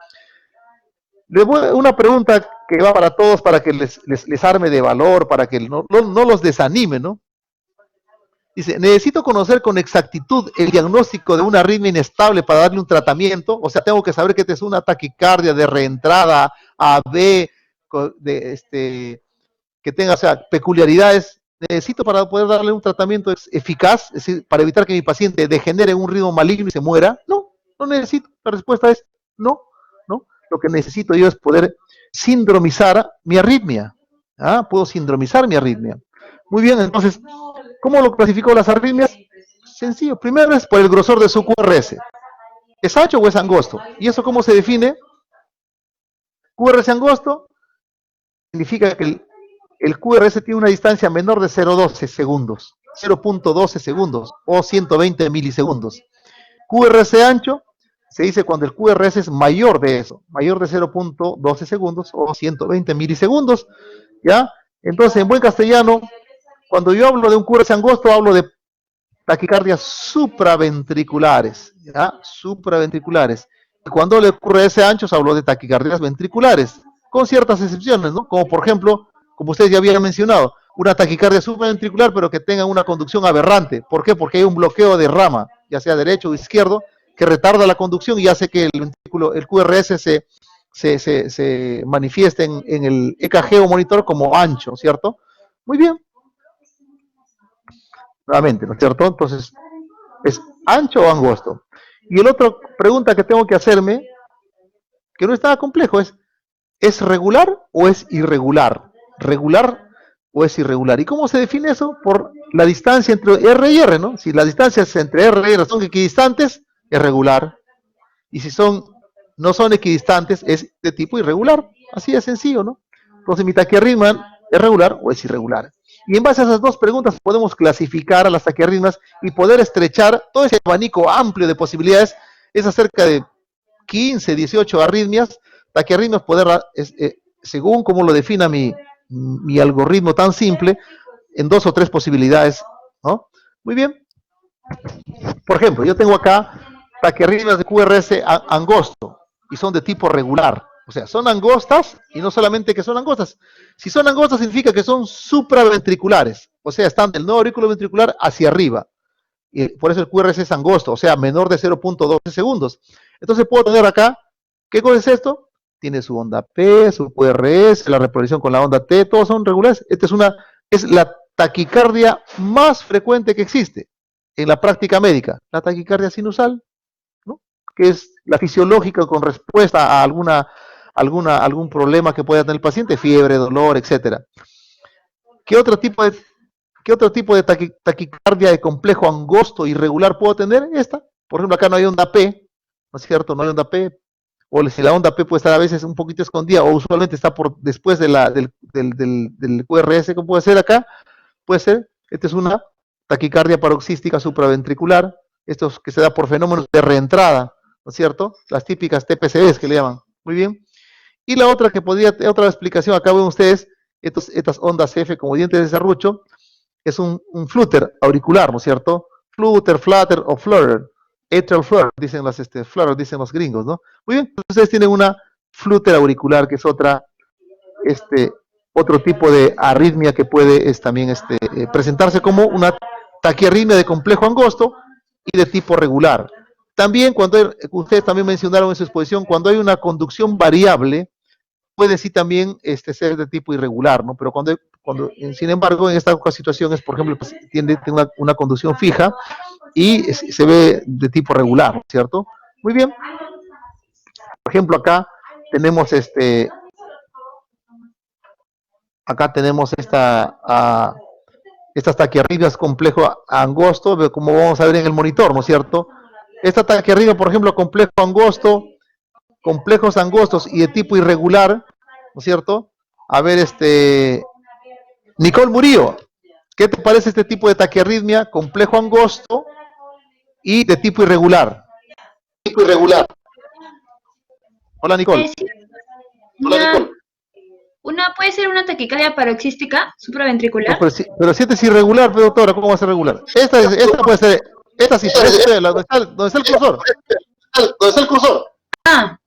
les voy a una pregunta que va para todos, para que les arme de valor, para que no los desanime, ¿no? Dice, necesito conocer con exactitud el diagnóstico de una arritmia inestable para darle un tratamiento. O sea, tengo que saber que es una taquicardia de reentrada AB, que tenga, o sea, peculiaridades. Necesito para poder darle un tratamiento eficaz, es decir, para evitar que mi paciente degenere en un ritmo maligno y se muera. No necesito. La respuesta es no. Lo que necesito yo es poder sindromizar mi arritmia. Puedo sindromizar mi arritmia. Muy bien, entonces, ¿cómo lo clasifico las arritmias? Sencillo. Primero es por el grosor de su QRS. ¿Es ancho o es angosto? ¿Y eso cómo se define? QRS angosto significa que el QRS tiene una distancia menor de 0.12 segundos, 0.12 segundos o 120 milisegundos. QRS ancho se dice cuando el QRS es mayor de eso, mayor de 0.12 segundos o 120 milisegundos, ¿ya? Entonces, en buen castellano, cuando yo hablo de un QRS angosto, hablo de taquicardias supraventriculares, ¿ya? Supraventriculares. Y cuando hablo de QRS anchos, hablo de taquicardias ventriculares, con ciertas excepciones, ¿no? Como por ejemplo, como ustedes ya habían mencionado, una taquicardia supraventricular, pero que tenga una conducción aberrante. ¿Por qué? Porque hay un bloqueo de rama, ya sea derecho o izquierdo, que retarda la conducción y hace que el QRS se manifieste en el EKG o monitor como ancho, ¿cierto? Muy bien. nuevamente, ¿no es cierto? Entonces, ¿es ancho o angosto? Y el otro pregunta que tengo que hacerme, que no es nada complejo, ¿es regular o es irregular? ¿Regular o es irregular? ¿Y cómo se define eso? Por la distancia entre R y R, ¿no? Si las distancias entre R y R son equidistantes, es regular. Y si no son equidistantes, es de tipo irregular. Así de sencillo, ¿no? Entonces, mi taquiarritmia es regular o es irregular. Y en base a esas dos preguntas podemos clasificar a las taquiarritmias y poder estrechar todo ese abanico amplio de posibilidades. Es acerca de 15, 18 arritmias, taquiarritmias, según como lo defina mi algoritmo tan simple, en 2 o 3 posibilidades, ¿no? Muy bien. Por ejemplo, yo tengo acá taquiarritmias de QRS angosto y son de tipo regular. O sea, son angostas y no solamente que son angostas. Si son angostas significa que son supraventriculares. O sea, están del nodo aurículo ventricular hacia arriba. Y por eso el QRS es angosto, o sea, menor de 0.12 segundos. Entonces puedo tener acá, ¿qué cosa es esto? Tiene su onda P, su QRS, la reproducción con la onda T, todos son regulares. Es la taquicardia más frecuente que existe en la práctica médica, la taquicardia sinusal, ¿no? Que es la fisiológica con respuesta a algún problema que pueda tener el paciente, fiebre, dolor, etcétera. ¿Qué otro tipo de taquicardia de complejo angosto irregular puedo tener? Esta. Por ejemplo, acá no hay onda P, ¿no es cierto? No hay onda P. O si la onda P puede estar a veces un poquito escondida, o usualmente está después del QRS, ¿cómo puede ser acá? Puede ser, esta es una taquicardia paroxística supraventricular, esto es que se da por fenómenos de reentrada, ¿no es cierto? Las típicas TPCBs que le llaman. Muy bien. Y la otra otra explicación, acá ven ustedes, estas ondas F como dientes de serrucho, es un flutter auricular, ¿no es cierto? Flutter, flutter o flutter. Atrial flutter, dicen los gringos, ¿no? Muy bien, entonces ustedes tienen una flutter auricular, que es otro tipo de arritmia que puede también presentarse como una taquiarritmia de complejo angosto y de tipo regular. También, ustedes también mencionaron en su exposición, cuando hay una conducción variable, puede sí también ser de tipo irregular, ¿no? Pero sin embargo, en esta situación es, por ejemplo, pues, tiene una conducción fija y se ve de tipo regular, ¿cierto? Muy bien. Por ejemplo, acá tenemos estas taquiarritmias complejo angosto, como vamos a ver en el monitor, ¿no es cierto? Esta taquiarritmia, por ejemplo, complejo angosto, complejos angostos y de tipo irregular, ¿no es cierto? A ver, Nicole Murillo, ¿qué te parece este tipo de taquiarritmia, complejo angosto y de tipo irregular? Tipo irregular. Hola, Nicole. Puede ser una taquicardia paroxística supraventricular. No, pero si este es irregular, pero doctora, ¿cómo va a ser regular? Esta puede ser, esta sí parece, ¿dónde está el cursor? ¿Dónde está el cursor? Ah,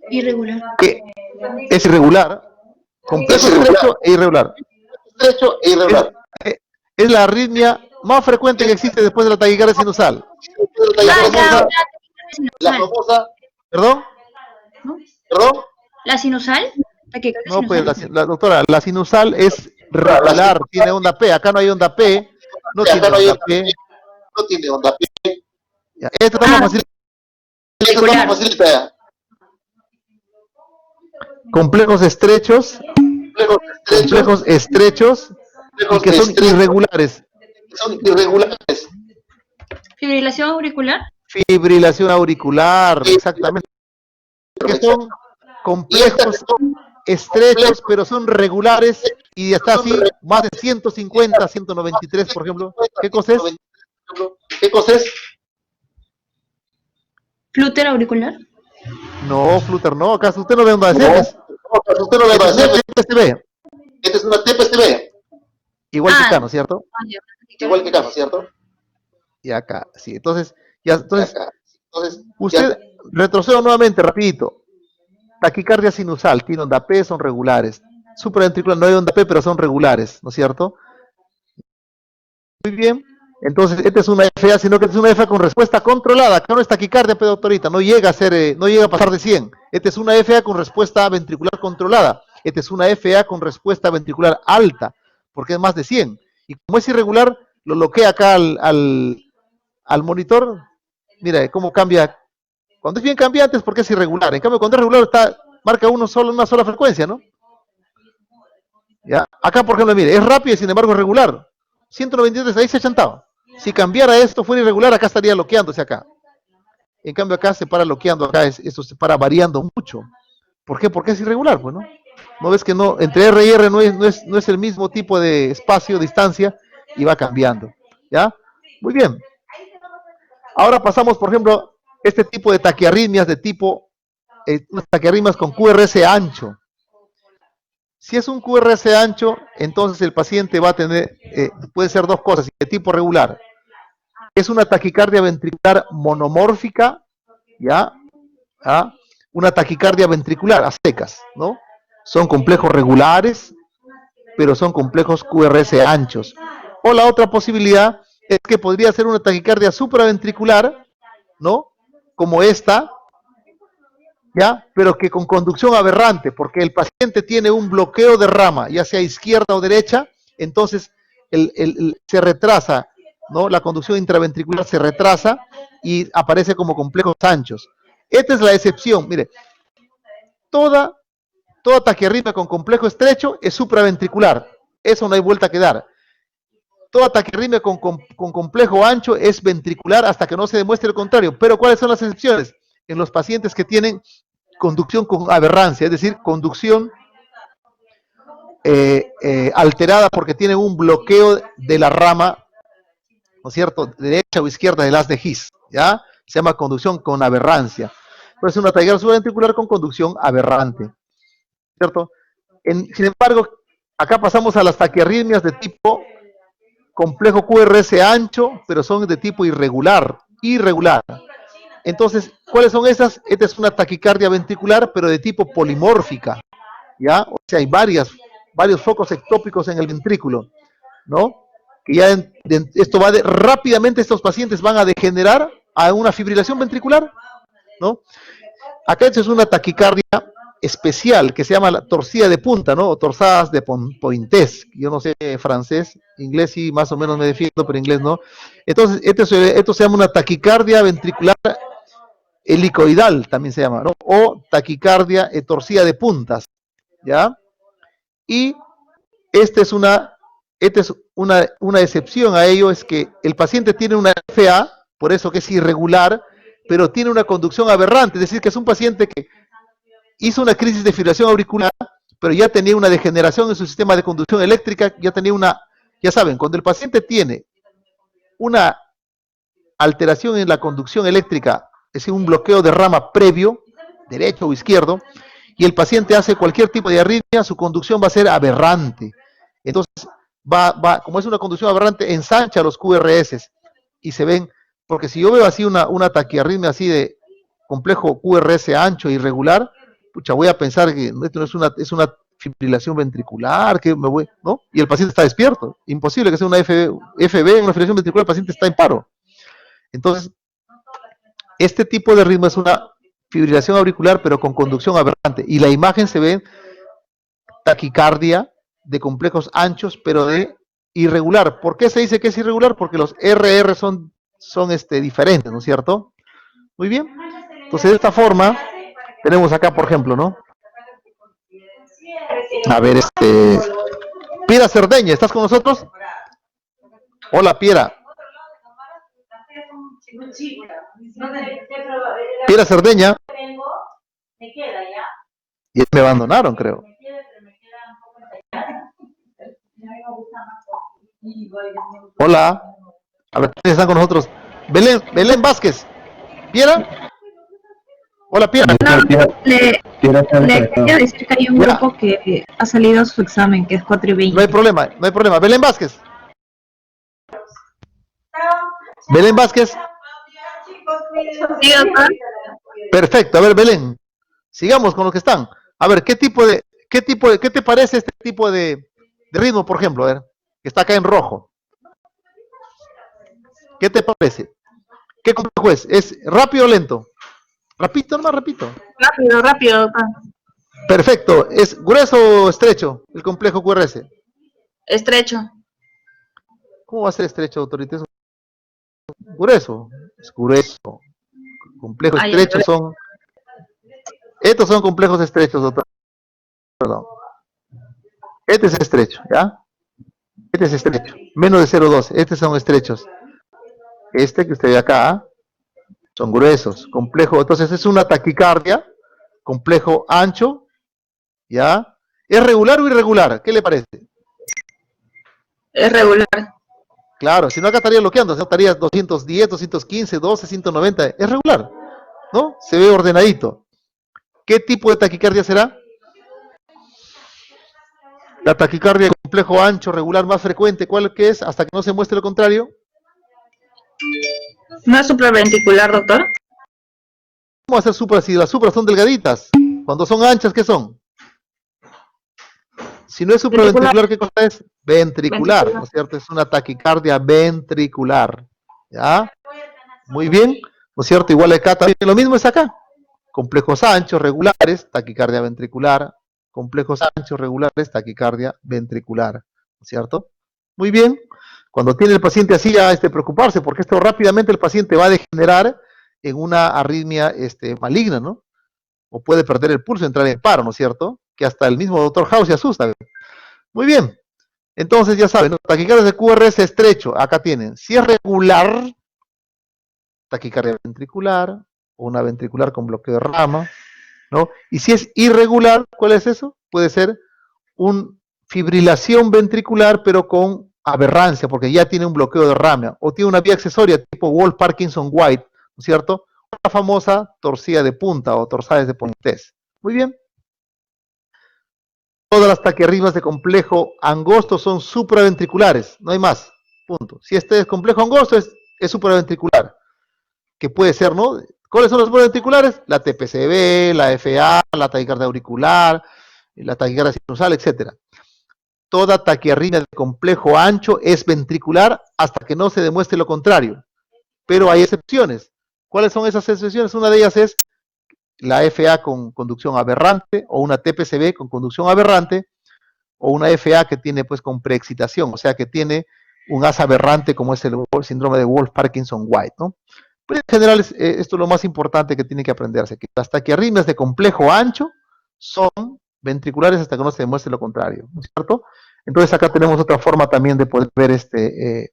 irregular. Es irregular, complejo estrecho e irregular. Es la arritmia más frecuente que existe después de la taquicardia sinusal. La famosa, ¿perdón? ¿La sinusal? No, pues doctora, la sinusal es regular, tiene onda P. Acá no hay onda P, no tiene onda P. Ya, esto está más fácil. Complejos estrechos y que son irregulares. ¿Fibrilación auricular? Fibrilación auricular, exactamente. Que son complejos estrechos, pero son regulares y hasta así más de 150, 193, por ejemplo. ¿Qué cosa es? ¿Flutter auricular? No, flutter no. ¿Acaso usted no ve onda de Ceres? Esta es una TPCB. Igual que acá, ¿no es cierto? Igual que acá, ¿no es cierto? Y acá, sí. Entonces, usted retrocedo nuevamente, rapidito. Taquicardia sinusal, tiene onda P, son regulares. Supraventricular no hay onda P, pero son regulares, ¿no es cierto? Muy bien. Entonces, esta es una FA, sino que esta es una FA con respuesta controlada. Acá no es taquicardia, pero doctorita, no llega a pasar de 100. Esta es una FA con respuesta ventricular controlada. Esta es una FA con respuesta ventricular alta, porque es más de 100. Y como es irregular, lo bloquea acá al monitor. Mira cómo cambia. Cuando es bien cambiante es porque es irregular. En cambio, cuando es regular marca una sola frecuencia, ¿no? ¿Ya? Acá, por ejemplo, mire, es rápido y sin embargo es regular. 193, ahí se ha chantado. Si cambiara esto, fuera irregular, acá estaría bloqueándose acá. En cambio acá se para bloqueando, acá esto se para variando mucho. ¿Por qué? Porque es irregular, pues, ¿no? ¿No ves que no, entre R y R no es el mismo tipo de espacio, distancia, y va cambiando? ¿Ya? Muy bien. Ahora pasamos, por ejemplo, este tipo de taquiarritmias de tipo, unas taquiarritmias con QRS ancho. Si es un QRS ancho, entonces el paciente va a tener, puede ser dos cosas, de tipo regular. Es una taquicardia ventricular monomórfica, ¿ya? ¿Ah? Una taquicardia ventricular a secas, ¿no? Son complejos regulares, pero son complejos QRS anchos. O la otra posibilidad es que podría ser una taquicardia supraventricular, ¿no? Como esta, ¿ya? Pero que con conducción aberrante, porque el paciente tiene un bloqueo de rama, ya sea izquierda o derecha, entonces se retrasa, ¿no? La conducción intraventricular se retrasa y aparece como complejos anchos. Esta es la excepción. Mire, toda taquiarritmia con complejo estrecho es supraventricular. Eso no hay vuelta que dar. Toda taquiarritmia con complejo ancho es ventricular hasta que no se demuestre el contrario. Pero ¿cuáles son las excepciones? En los pacientes que tienen conducción con aberrancia, es decir, conducción alterada porque tienen un bloqueo de la rama, ¿no es cierto?, derecha o izquierda del haz de His, ¿ya? Se llama conducción con aberrancia. Pero es una taquicardia subventricular con conducción aberrante, ¿cierto? Sin embargo, acá pasamos a las taquiarritmias de tipo complejo QRS ancho, pero son de tipo irregular. Entonces, ¿cuáles son esas? Esta es una taquicardia ventricular, pero de tipo polimórfica, ¿ya? O sea, hay varios focos ectópicos en el ventrículo, ¿no? Que ya esto rápidamente estos pacientes van a degenerar a una fibrilación ventricular, ¿no? Acá esta es una taquicardia especial que se llama la torcida de punta, ¿no? O torsadas de Pointes. Yo no sé francés, inglés sí más o menos me defiendo, pero inglés no. Entonces, esto se llama una taquicardia ventricular helicoidal, también se llama, ¿no? O taquicardia torcida de puntas, ¿ya? Y esta es una excepción a ello, es que el paciente tiene una FA, por eso que es irregular, pero tiene una conducción aberrante, es decir, que es un paciente que hizo una crisis de fibrilación auricular, pero ya tenía una degeneración en su sistema de conducción eléctrica, ya saben, cuando el paciente tiene una alteración en la conducción eléctrica, es decir, un bloqueo de rama previo, derecho o izquierdo, y el paciente hace cualquier tipo de arritmia, su conducción va a ser aberrante. Entonces, como es una conducción aberrante, ensancha los QRS y se ven, porque si yo veo así una taquiarritmia así de complejo QRS ancho, irregular, pucha, voy a pensar que esto no es una fibrilación ventricular, que me voy, ¿no? Y el paciente está despierto. Imposible que sea una FB, en una fibrilación ventricular, el paciente está en paro. Entonces, este tipo de ritmo es una fibrilación auricular, pero con conducción aberrante. Y la imagen se ve taquicardia de complejos anchos, pero de irregular. ¿Por qué se dice que es irregular? Porque los RR son diferentes, ¿no es cierto? Muy bien. Entonces, de esta forma, tenemos acá, por ejemplo, ¿no? A ver, Piera Cerdeña, ¿estás con nosotros? Hola, Piera. Piera Cerdeña. Y me abandonaron, creo. Hola. A ver, ¿quiénes están con nosotros? Belén Vázquez. ¿Piera? Hola, Piera. Le quería decir que hay un grupo que ha salido a su examen, que es 4:20. No hay problema. Belén Vázquez. Belén Vázquez. Sí, doctor. Perfecto, a ver, Belén. Sigamos con los que están. A ver, ¿qué te parece este tipo de ritmo, por ejemplo? A ver, que está acá en rojo. ¿Qué te parece? ¿Qué complejo es? ¿Es rápido o lento? Repito, nomás repito. Rápido, doctor. Perfecto. ¿Es grueso o estrecho el complejo QRS? Estrecho. ¿Cómo va a ser estrecho, autorita? Es grueso. Es grueso. Complejo Ah, ya, estrecho son... Estos son complejos estrechos, doctor. Perdón. Este es estrecho, ¿ya? Este es estrecho. Menos de 0,2. Estos son estrechos. Este que usted ve acá, ¿ah? Son gruesos. Complejo. Entonces es una taquicardia. Complejo ancho, ¿ya? ¿Es regular o irregular? ¿Qué le parece? es regular. Claro, si no acá estaría bloqueando, o sea, estaría 210, 215, 12, 190. Es regular, ¿no? Se ve ordenadito. ¿Qué tipo de taquicardia será? La taquicardia de complejo ancho, regular, más frecuente, ¿cuál que es? Hasta que no se muestre lo contrario. ¿No es supraventricular, doctor? ¿Cómo hacer supras si las supras son delgaditas? Cuando son anchas, ¿qué son? Si no es Ventricular. supraventricular, ¿qué cosa es? Ventricular, ¿no Ventricular. es cierto? Es una taquicardia ventricular. ¿Ya? Muy bien, ¿no es cierto? Igual acá también lo mismo es acá. Complejos anchos, regulares, taquicardia ventricular. Complejos anchos, regulares, taquicardia ventricular. ¿No es cierto? Muy bien. Cuando tiene el paciente así, ya preocuparse, porque esto rápidamente el paciente va a degenerar en una arritmia maligna, ¿no? O puede perder el pulso, entrar en paro, ¿no es cierto? Que hasta el mismo doctor House se asusta. Muy bien. Entonces ya saben, ¿no? Taquicardia de QRS estrecho, acá tienen. Si es regular, taquicardia ventricular, o una ventricular con bloqueo de rama, ¿no? Y si es irregular, ¿cuál es eso? Puede ser una fibrilación ventricular, pero con aberrancia, porque ya tiene un bloqueo de rama, o tiene una vía accesoria tipo Wolff-Parkinson-White, ¿no es cierto? La famosa torcida de punta o torsades de Pointes. Muy bien. Todas las taquiarritmias de complejo angosto son supraventriculares, no hay más. Punto. Si este es complejo angosto, es supraventricular, que puede ser, ¿no? ¿Cuáles son los supraventriculares? La TPCB, la FA, la taquicardia auricular, la taquicardia sinusal, etcétera. Toda taquiarritmia de complejo ancho es ventricular hasta que no se demuestre lo contrario. Pero hay excepciones. ¿Cuáles son esas excepciones? Una de ellas es la FA con conducción aberrante o una TPCB con conducción aberrante o una FA que tiene pues con preexcitación, o sea que tiene un asa aberrante como es el síndrome de Wolff-Parkinson-White, ¿no? Pero en general esto es lo más importante que tiene que aprenderse, que las taquiarritmias de complejo ancho son ventriculares hasta que no se demuestre lo contrario, ¿no es cierto? Entonces acá tenemos otra forma también de poder ver de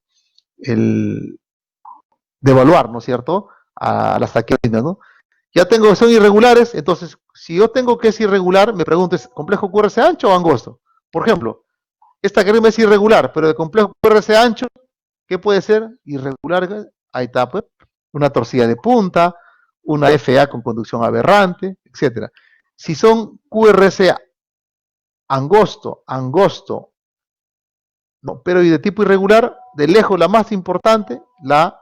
evaluar, ¿no es cierto? A las taquiarritmias, ¿no? Ya tengo, son irregulares, entonces si yo tengo que es irregular, me pregunto, ¿es complejo QRS ancho o angosto? Por ejemplo, esta taquiarritmia es irregular, pero de complejo QRS ancho, ¿qué puede ser? Irregular, ahí está, pues, una torcida de punta, una FA con conducción aberrante, etcétera. Si son QRS angosto, no, pero y de tipo irregular, de lejos la más importante, la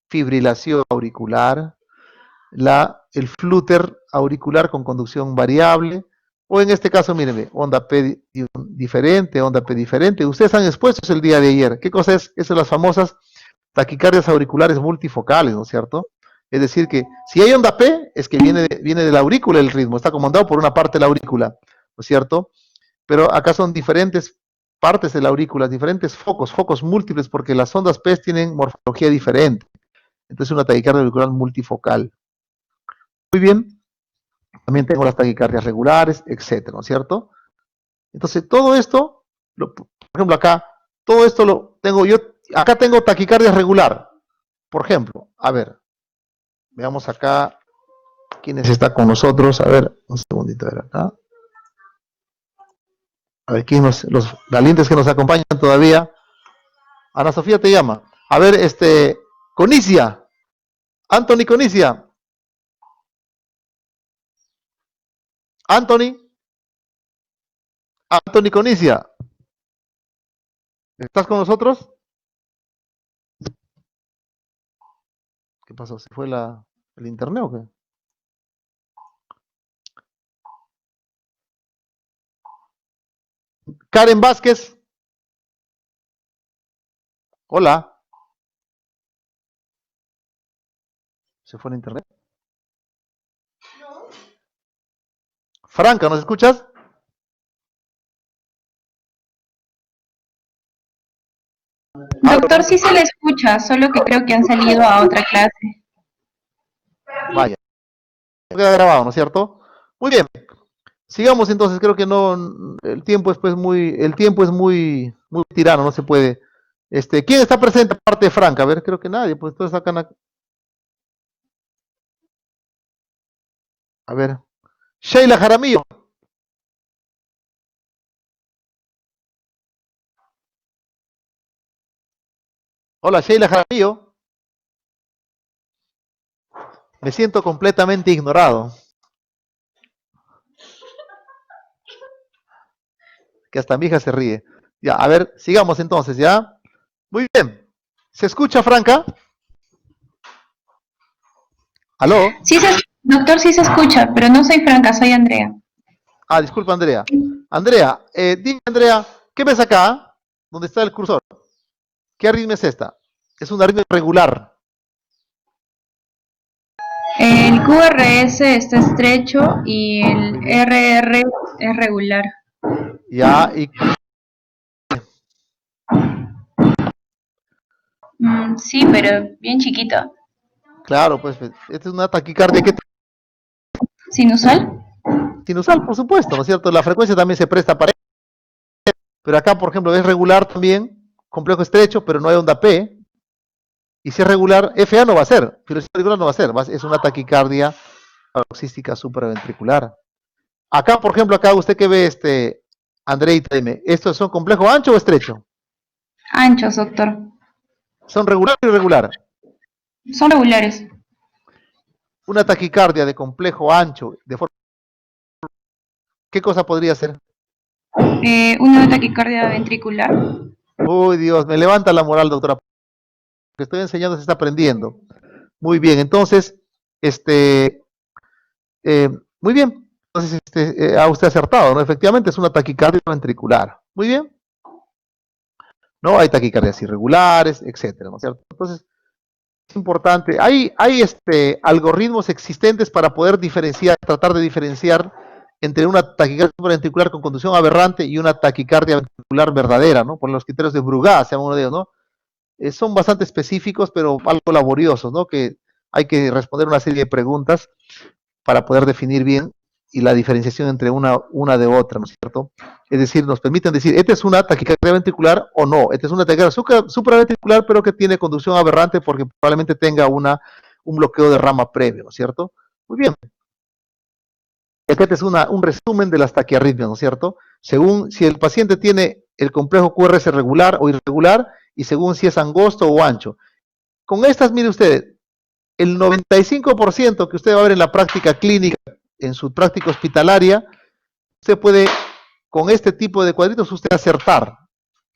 fibrilación auricular, el flúter auricular con conducción variable, o en este caso, mírenme, onda P diferente, onda P diferente. Ustedes han expuesto el día de ayer. ¿Qué cosa es? Esas son las famosas taquicardias auriculares multifocales, ¿no es cierto? Es decir, que si hay onda P, es que viene de la aurícula el ritmo, está comandado por una parte de la aurícula, ¿no es cierto? Pero acá son diferentes partes de la aurícula, diferentes focos múltiples, porque las ondas P tienen morfología diferente. Entonces, una taquicardia auricular multifocal. Muy bien. También tengo las taquicardias regulares, etcétera, ¿no es cierto? Entonces, todo esto, por ejemplo, acá, todo esto lo tengo yo, acá tengo taquicardia regular. Por ejemplo, a ver, veamos acá quiénes está con nosotros. A ver, un segundito, a ver acá. A ver, quién los valientes que nos acompañan todavía. Ana Sofía te llama. A ver, Conicia, Anthony Conicia. Anthony Conicia, ¿estás con nosotros? ¿Qué pasó? ¿Se fue el internet o qué? Karen Vázquez. Hola. ¿Se fue el internet? Franca, ¿nos escuchas? Doctor, sí se le escucha, solo que creo que han salido a otra clase. Vaya, queda grabado, ¿no es cierto? Muy bien. Sigamos entonces, creo que no, el tiempo es pues muy tirano, no se puede. ¿Quién está presente aparte de Franca? A ver, creo que nadie, pues todos sacan a ver. Sheila Jaramillo. Hola, Sheila Jaramillo. Me siento completamente ignorado. Que hasta mi hija se ríe. Ya, a ver, sigamos entonces, ¿ya? Muy bien. ¿Se escucha, Franca? ¿Aló? Doctor, sí se escucha, pero no soy Franca, soy Andrea. Ah, disculpa, Andrea. Andrea, dime, Andrea, ¿qué ves acá? ¿Dónde está el cursor? ¿Qué arritmia es esta? Es una arritmia regular. El QRS está estrecho y el RR es regular. Ya, y Sí, pero bien chiquita. claro, pues, esta es una taquicardia que ¿Sinusal? sinusal, por supuesto, ¿no es cierto? La frecuencia también se presta para eso, pero acá, por ejemplo, es regular también, complejo estrecho, pero no hay onda P, y si es regular, FA no va a ser, fibrilación auricular no va a ser, es una taquicardia paroxística supraventricular. Acá, por ejemplo, acá usted que ve, Andreita, dime, ¿estos son complejo ancho o estrecho? Anchos, doctor. ¿Son regular o irregular? Son regulares. Una taquicardia de complejo ancho, de forma, ¿qué cosa podría ser? Una taquicardia ventricular. Uy, Dios, me levanta la moral, doctora. Lo que estoy enseñando se está aprendiendo. Muy bien, entonces, muy bien. Entonces, ha usted acertado, ¿no? Efectivamente, es una taquicardia ventricular. Muy bien. No hay taquicardias irregulares, etcétera, ¿no es cierto? Entonces, es importante. Hay algoritmos existentes para poder diferenciar, tratar de diferenciar entre una taquicardia ventricular con conducción aberrante y una taquicardia ventricular verdadera, ¿no? Por los criterios de Brugada, se llama uno de ellos, ¿no? Son bastante específicos, pero algo laboriosos, ¿no? Que hay que responder una serie de preguntas para poder definir bien y la diferenciación entre una de otra, ¿no es cierto? Es decir, nos permiten decir, ¿esta es una taquicardia ventricular o no? Esta es una taquicardia supraventricular, pero que tiene conducción aberrante porque probablemente tenga un bloqueo de rama previo, ¿no es cierto? Muy bien. Este es un resumen de las taquiarritmias, ¿no es cierto? Según si el paciente tiene el complejo QRS regular o irregular y según si es angosto o ancho. Con estas, mire usted, el 95% que usted va a ver en la práctica clínica, en su práctica hospitalaria, usted puede, con este tipo de cuadritos, usted acertar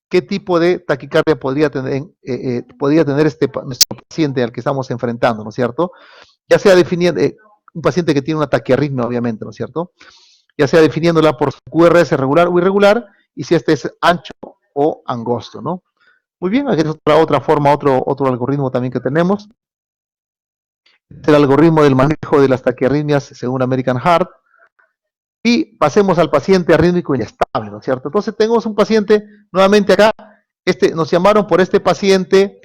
qué tipo de taquicardia podría tener nuestro paciente al que estamos enfrentando, ¿no es cierto? Ya sea definiendo, un paciente que tiene una taquiarritmia, obviamente, ¿no es cierto? Ya sea definiéndola por su QRS regular o irregular, y si este es ancho o angosto, ¿no? Muy bien, aquí es otra forma, otro algoritmo también que tenemos. Este es el algoritmo del manejo de las taquiarritmias según American Heart. Y pasemos al paciente arrítmico inestable, ¿no es cierto? Entonces tenemos un paciente, nuevamente acá, nos llamaron por este paciente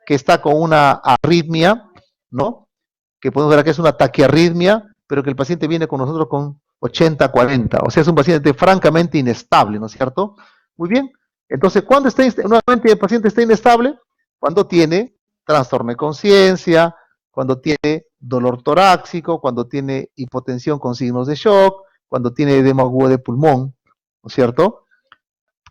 que está con una arritmia, ¿no? Que podemos ver que es una taquiarritmia, pero que el paciente viene con nosotros con 80-40, o sea, es un paciente francamente inestable, ¿no es cierto? Muy bien, entonces, ¿cuándo nuevamente el paciente está inestable? Cuando tiene trastorno de conciencia, cuando tiene dolor torácico, cuando tiene hipotensión con signos de shock, cuando tiene edema agudo de pulmón, ¿no es cierto?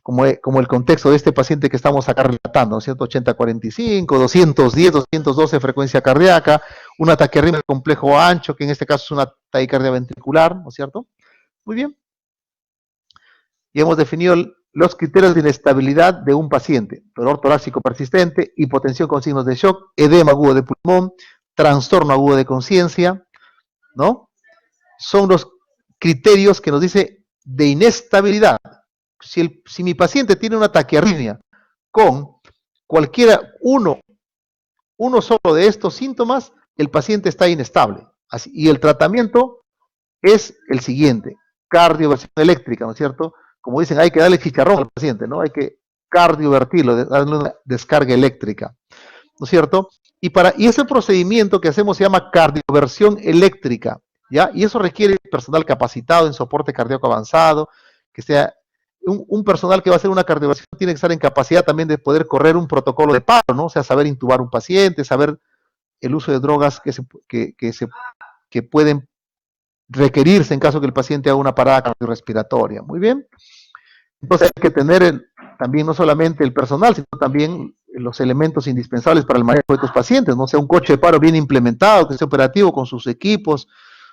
Como el contexto de este paciente que estamos acá relatando, ¿no es cierto? 80-45, 210, 212 frecuencia cardíaca, una taquiarritmia complejo ancho, que en este caso es una taquicardia ventricular, ¿no es cierto? Muy bien. Y hemos definido los criterios de inestabilidad de un paciente: dolor torácico persistente, hipotensión con signos de shock, edema agudo de pulmón, trastorno agudo de conciencia, ¿no? Son los criterios que nos dice de inestabilidad. Si mi paciente tiene una taquiarritmia con uno solo de estos síntomas, el paciente está inestable. Y el tratamiento es el siguiente: cardioversión eléctrica, ¿no es cierto? Como dicen, hay que darle chicharrón al paciente, ¿no? Hay que cardiovertirlo, darle una descarga eléctrica, ¿no es cierto? Y ese procedimiento que hacemos se llama cardioversión eléctrica, ¿ya? Y eso requiere personal capacitado en soporte cardíaco avanzado, que sea un personal que va a hacer una cardioversión tiene que estar en capacidad también de poder correr un protocolo de paro, ¿no? O sea, saber intubar un paciente, saber el uso de drogas que pueden requerirse en caso que el paciente haga una parada cardiorrespiratoria. Muy bien. Entonces hay que tener también no solamente el personal, sino también los elementos indispensables para el manejo de estos pacientes, no sea un coche de paro bien implementado, que esté operativo con sus equipos,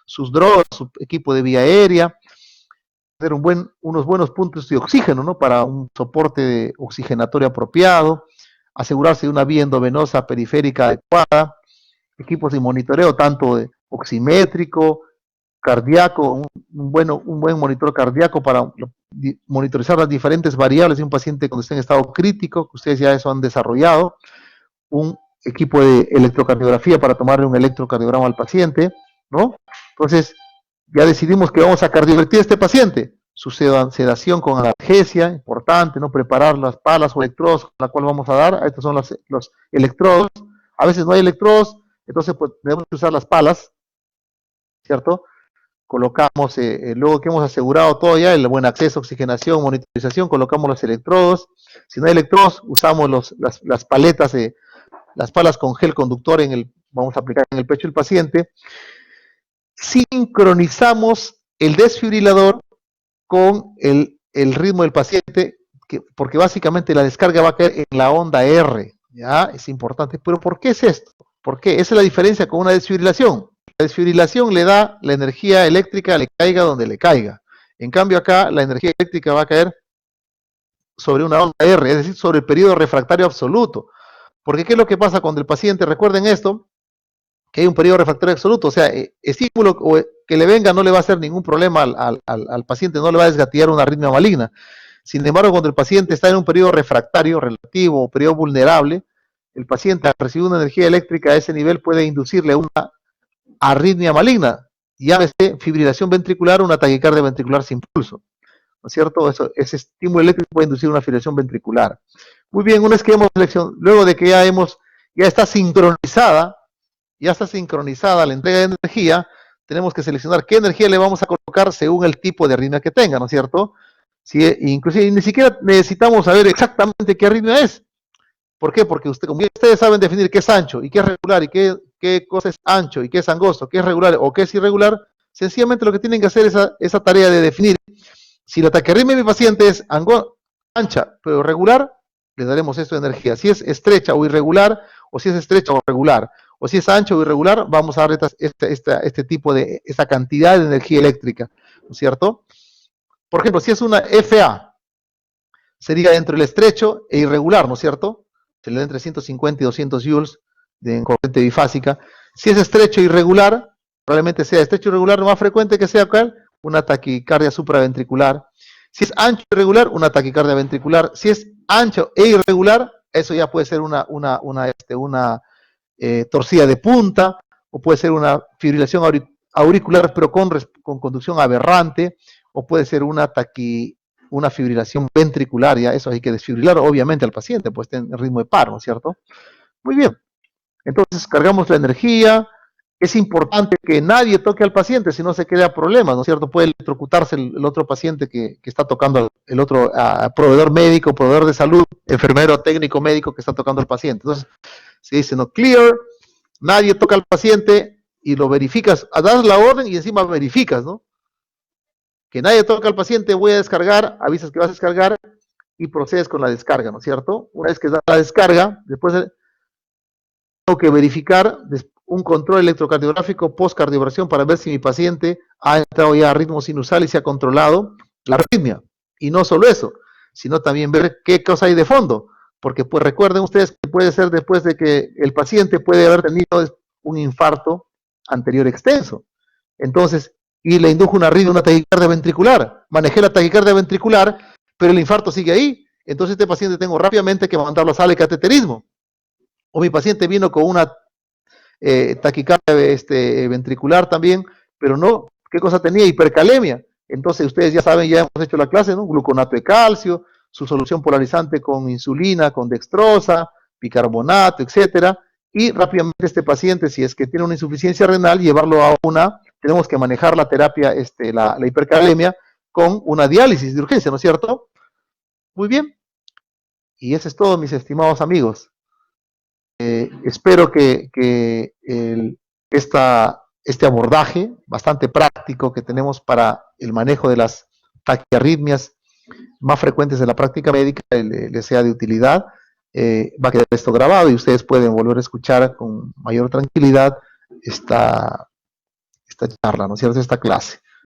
sus drogas, su equipo de vía aérea, tener unos buenos puntos de oxígeno, ¿no? Para un soporte oxigenatorio apropiado, asegurarse de una vía endovenosa periférica adecuada, equipos de monitoreo tanto de oximétrico, cardíaco, un buen monitor cardíaco para monitorizar las diferentes variables de un paciente cuando esté en estado crítico, que ustedes ya eso han desarrollado, un equipo de electrocardiografía para tomarle un electrocardiograma al paciente, ¿no? Entonces, ya decidimos que vamos a cardiovertir a este paciente, su sedación con analgesia, importante, ¿no? Preparar las palas o electrodos con la cual vamos a dar, estos son los electrodos, a veces no hay electrodos, entonces pues debemos usar las palas, ¿cierto? Colocamos, luego que hemos asegurado todo ya, el buen acceso, oxigenación, monitorización, colocamos los electrodos. Si no hay electrodos, usamos las paletas, las palas con gel conductor vamos a aplicar en el pecho del paciente. Sincronizamos el desfibrilador con el ritmo del paciente, porque básicamente la descarga va a caer en la onda R, ¿ya? Es importante. ¿Pero por qué es esto? ¿Por qué? Esa es la diferencia con una desfibrilación. La desfibrilación le da la energía eléctrica, le caiga donde le caiga. En cambio acá la energía eléctrica va a caer sobre una onda R, es decir, sobre el periodo refractario absoluto. Porque ¿qué es lo que pasa cuando el paciente, recuerden esto, que hay un periodo refractario absoluto? O sea, estímulo que le venga no le va a hacer ningún problema al paciente, no le va a desgatillar una arritmia maligna. Sin embargo, cuando el paciente está en un periodo refractario relativo o periodo vulnerable, el paciente al recibir una energía eléctrica a ese nivel puede inducirle una arritmia maligna, llámese fibrilación ventricular o una taquicardia ventricular sin pulso, ¿no es cierto? Ese estímulo eléctrico puede inducir una fibrilación ventricular. Muy bien, una vez que hemos seleccionado, luego de que ya está sincronizada la entrega de energía, tenemos que seleccionar qué energía le vamos a colocar según el tipo de arritmia que tenga, ¿no es cierto? Inclusive ni siquiera necesitamos saber exactamente qué arritmia es. ¿Por qué? Porque como ustedes saben definir qué es ancho y qué es regular y qué cosa es ancho y qué es angosto, qué es regular o qué es irregular, sencillamente lo que tienen que hacer es esa tarea de definir. Si la taquiarritmia de mi paciente es ancha pero regular, le daremos esto de energía. Si es estrecha o irregular, o si es estrecha o regular, o si es ancha o irregular, vamos a dar esta cantidad de energía eléctrica, ¿no es cierto? Por ejemplo, si es una FA, sería entre el estrecho e irregular, ¿no es cierto? Se le da entre 150 y 200 joules de corriente bifásica. Si es estrecho e irregular, probablemente sea estrecho e irregular, lo más frecuente que sea ¿cuál? Una taquicardia supraventricular. Si es ancho e irregular, una taquicardia ventricular. Si es ancho e irregular, eso ya puede ser una torcida de punta, o puede ser una fibrilación auricular, pero con conducción aberrante, o puede ser una fibrilación ventricular, ya eso hay que desfibrilar obviamente al paciente, pues está en ritmo de paro, ¿no es cierto? Muy bien, entonces cargamos la energía. Es importante que nadie toque al paciente, si no se crea problemas, ¿no es cierto? Puede electrocutarse el otro paciente que está tocando, el otro proveedor médico, proveedor de salud, enfermero, técnico médico que está tocando al paciente. Entonces, se dice, no, clear, nadie toca al paciente y lo verificas, das la orden y encima verificas, ¿no? Que nadie toca al paciente, voy a descargar, avisas que vas a descargar y procedes con la descarga, ¿no es cierto? Una vez que da la descarga, después tengo que verificar un control electrocardiográfico post-cardioversión para ver si mi paciente ha entrado ya a ritmo sinusal y se ha controlado la arritmia. Y no solo eso, sino también ver qué cosa hay de fondo, porque pues recuerden ustedes que puede ser después de que el paciente puede haber tenido un infarto anterior extenso. Entonces, y le indujo una arritmia, una taquicardia ventricular. Manejé la taquicardia ventricular, pero el infarto sigue ahí. Entonces este paciente tengo rápidamente que mandarlo a sala de cateterismo. O mi paciente vino con una taquicardia ventricular también, pero no, ¿qué cosa tenía? Hipercalemia. Entonces ustedes ya saben, ya hemos hecho la clase, ¿no? Gluconato de calcio, su solución polarizante con insulina, con dextrosa, bicarbonato, etcétera, y rápidamente este paciente, si es que tiene una insuficiencia renal, llevarlo a tenemos que manejar la terapia, la hipercalemia, con una diálisis de urgencia, ¿no es cierto? Muy bien. Y eso es todo, mis estimados amigos. Espero que este abordaje bastante práctico que tenemos para el manejo de las taquiarritmias más frecuentes de la práctica médica les sea de utilidad. Va a quedar esto grabado y ustedes pueden volver a escuchar con mayor tranquilidad esta charla, ¿no es cierto? Esta clase.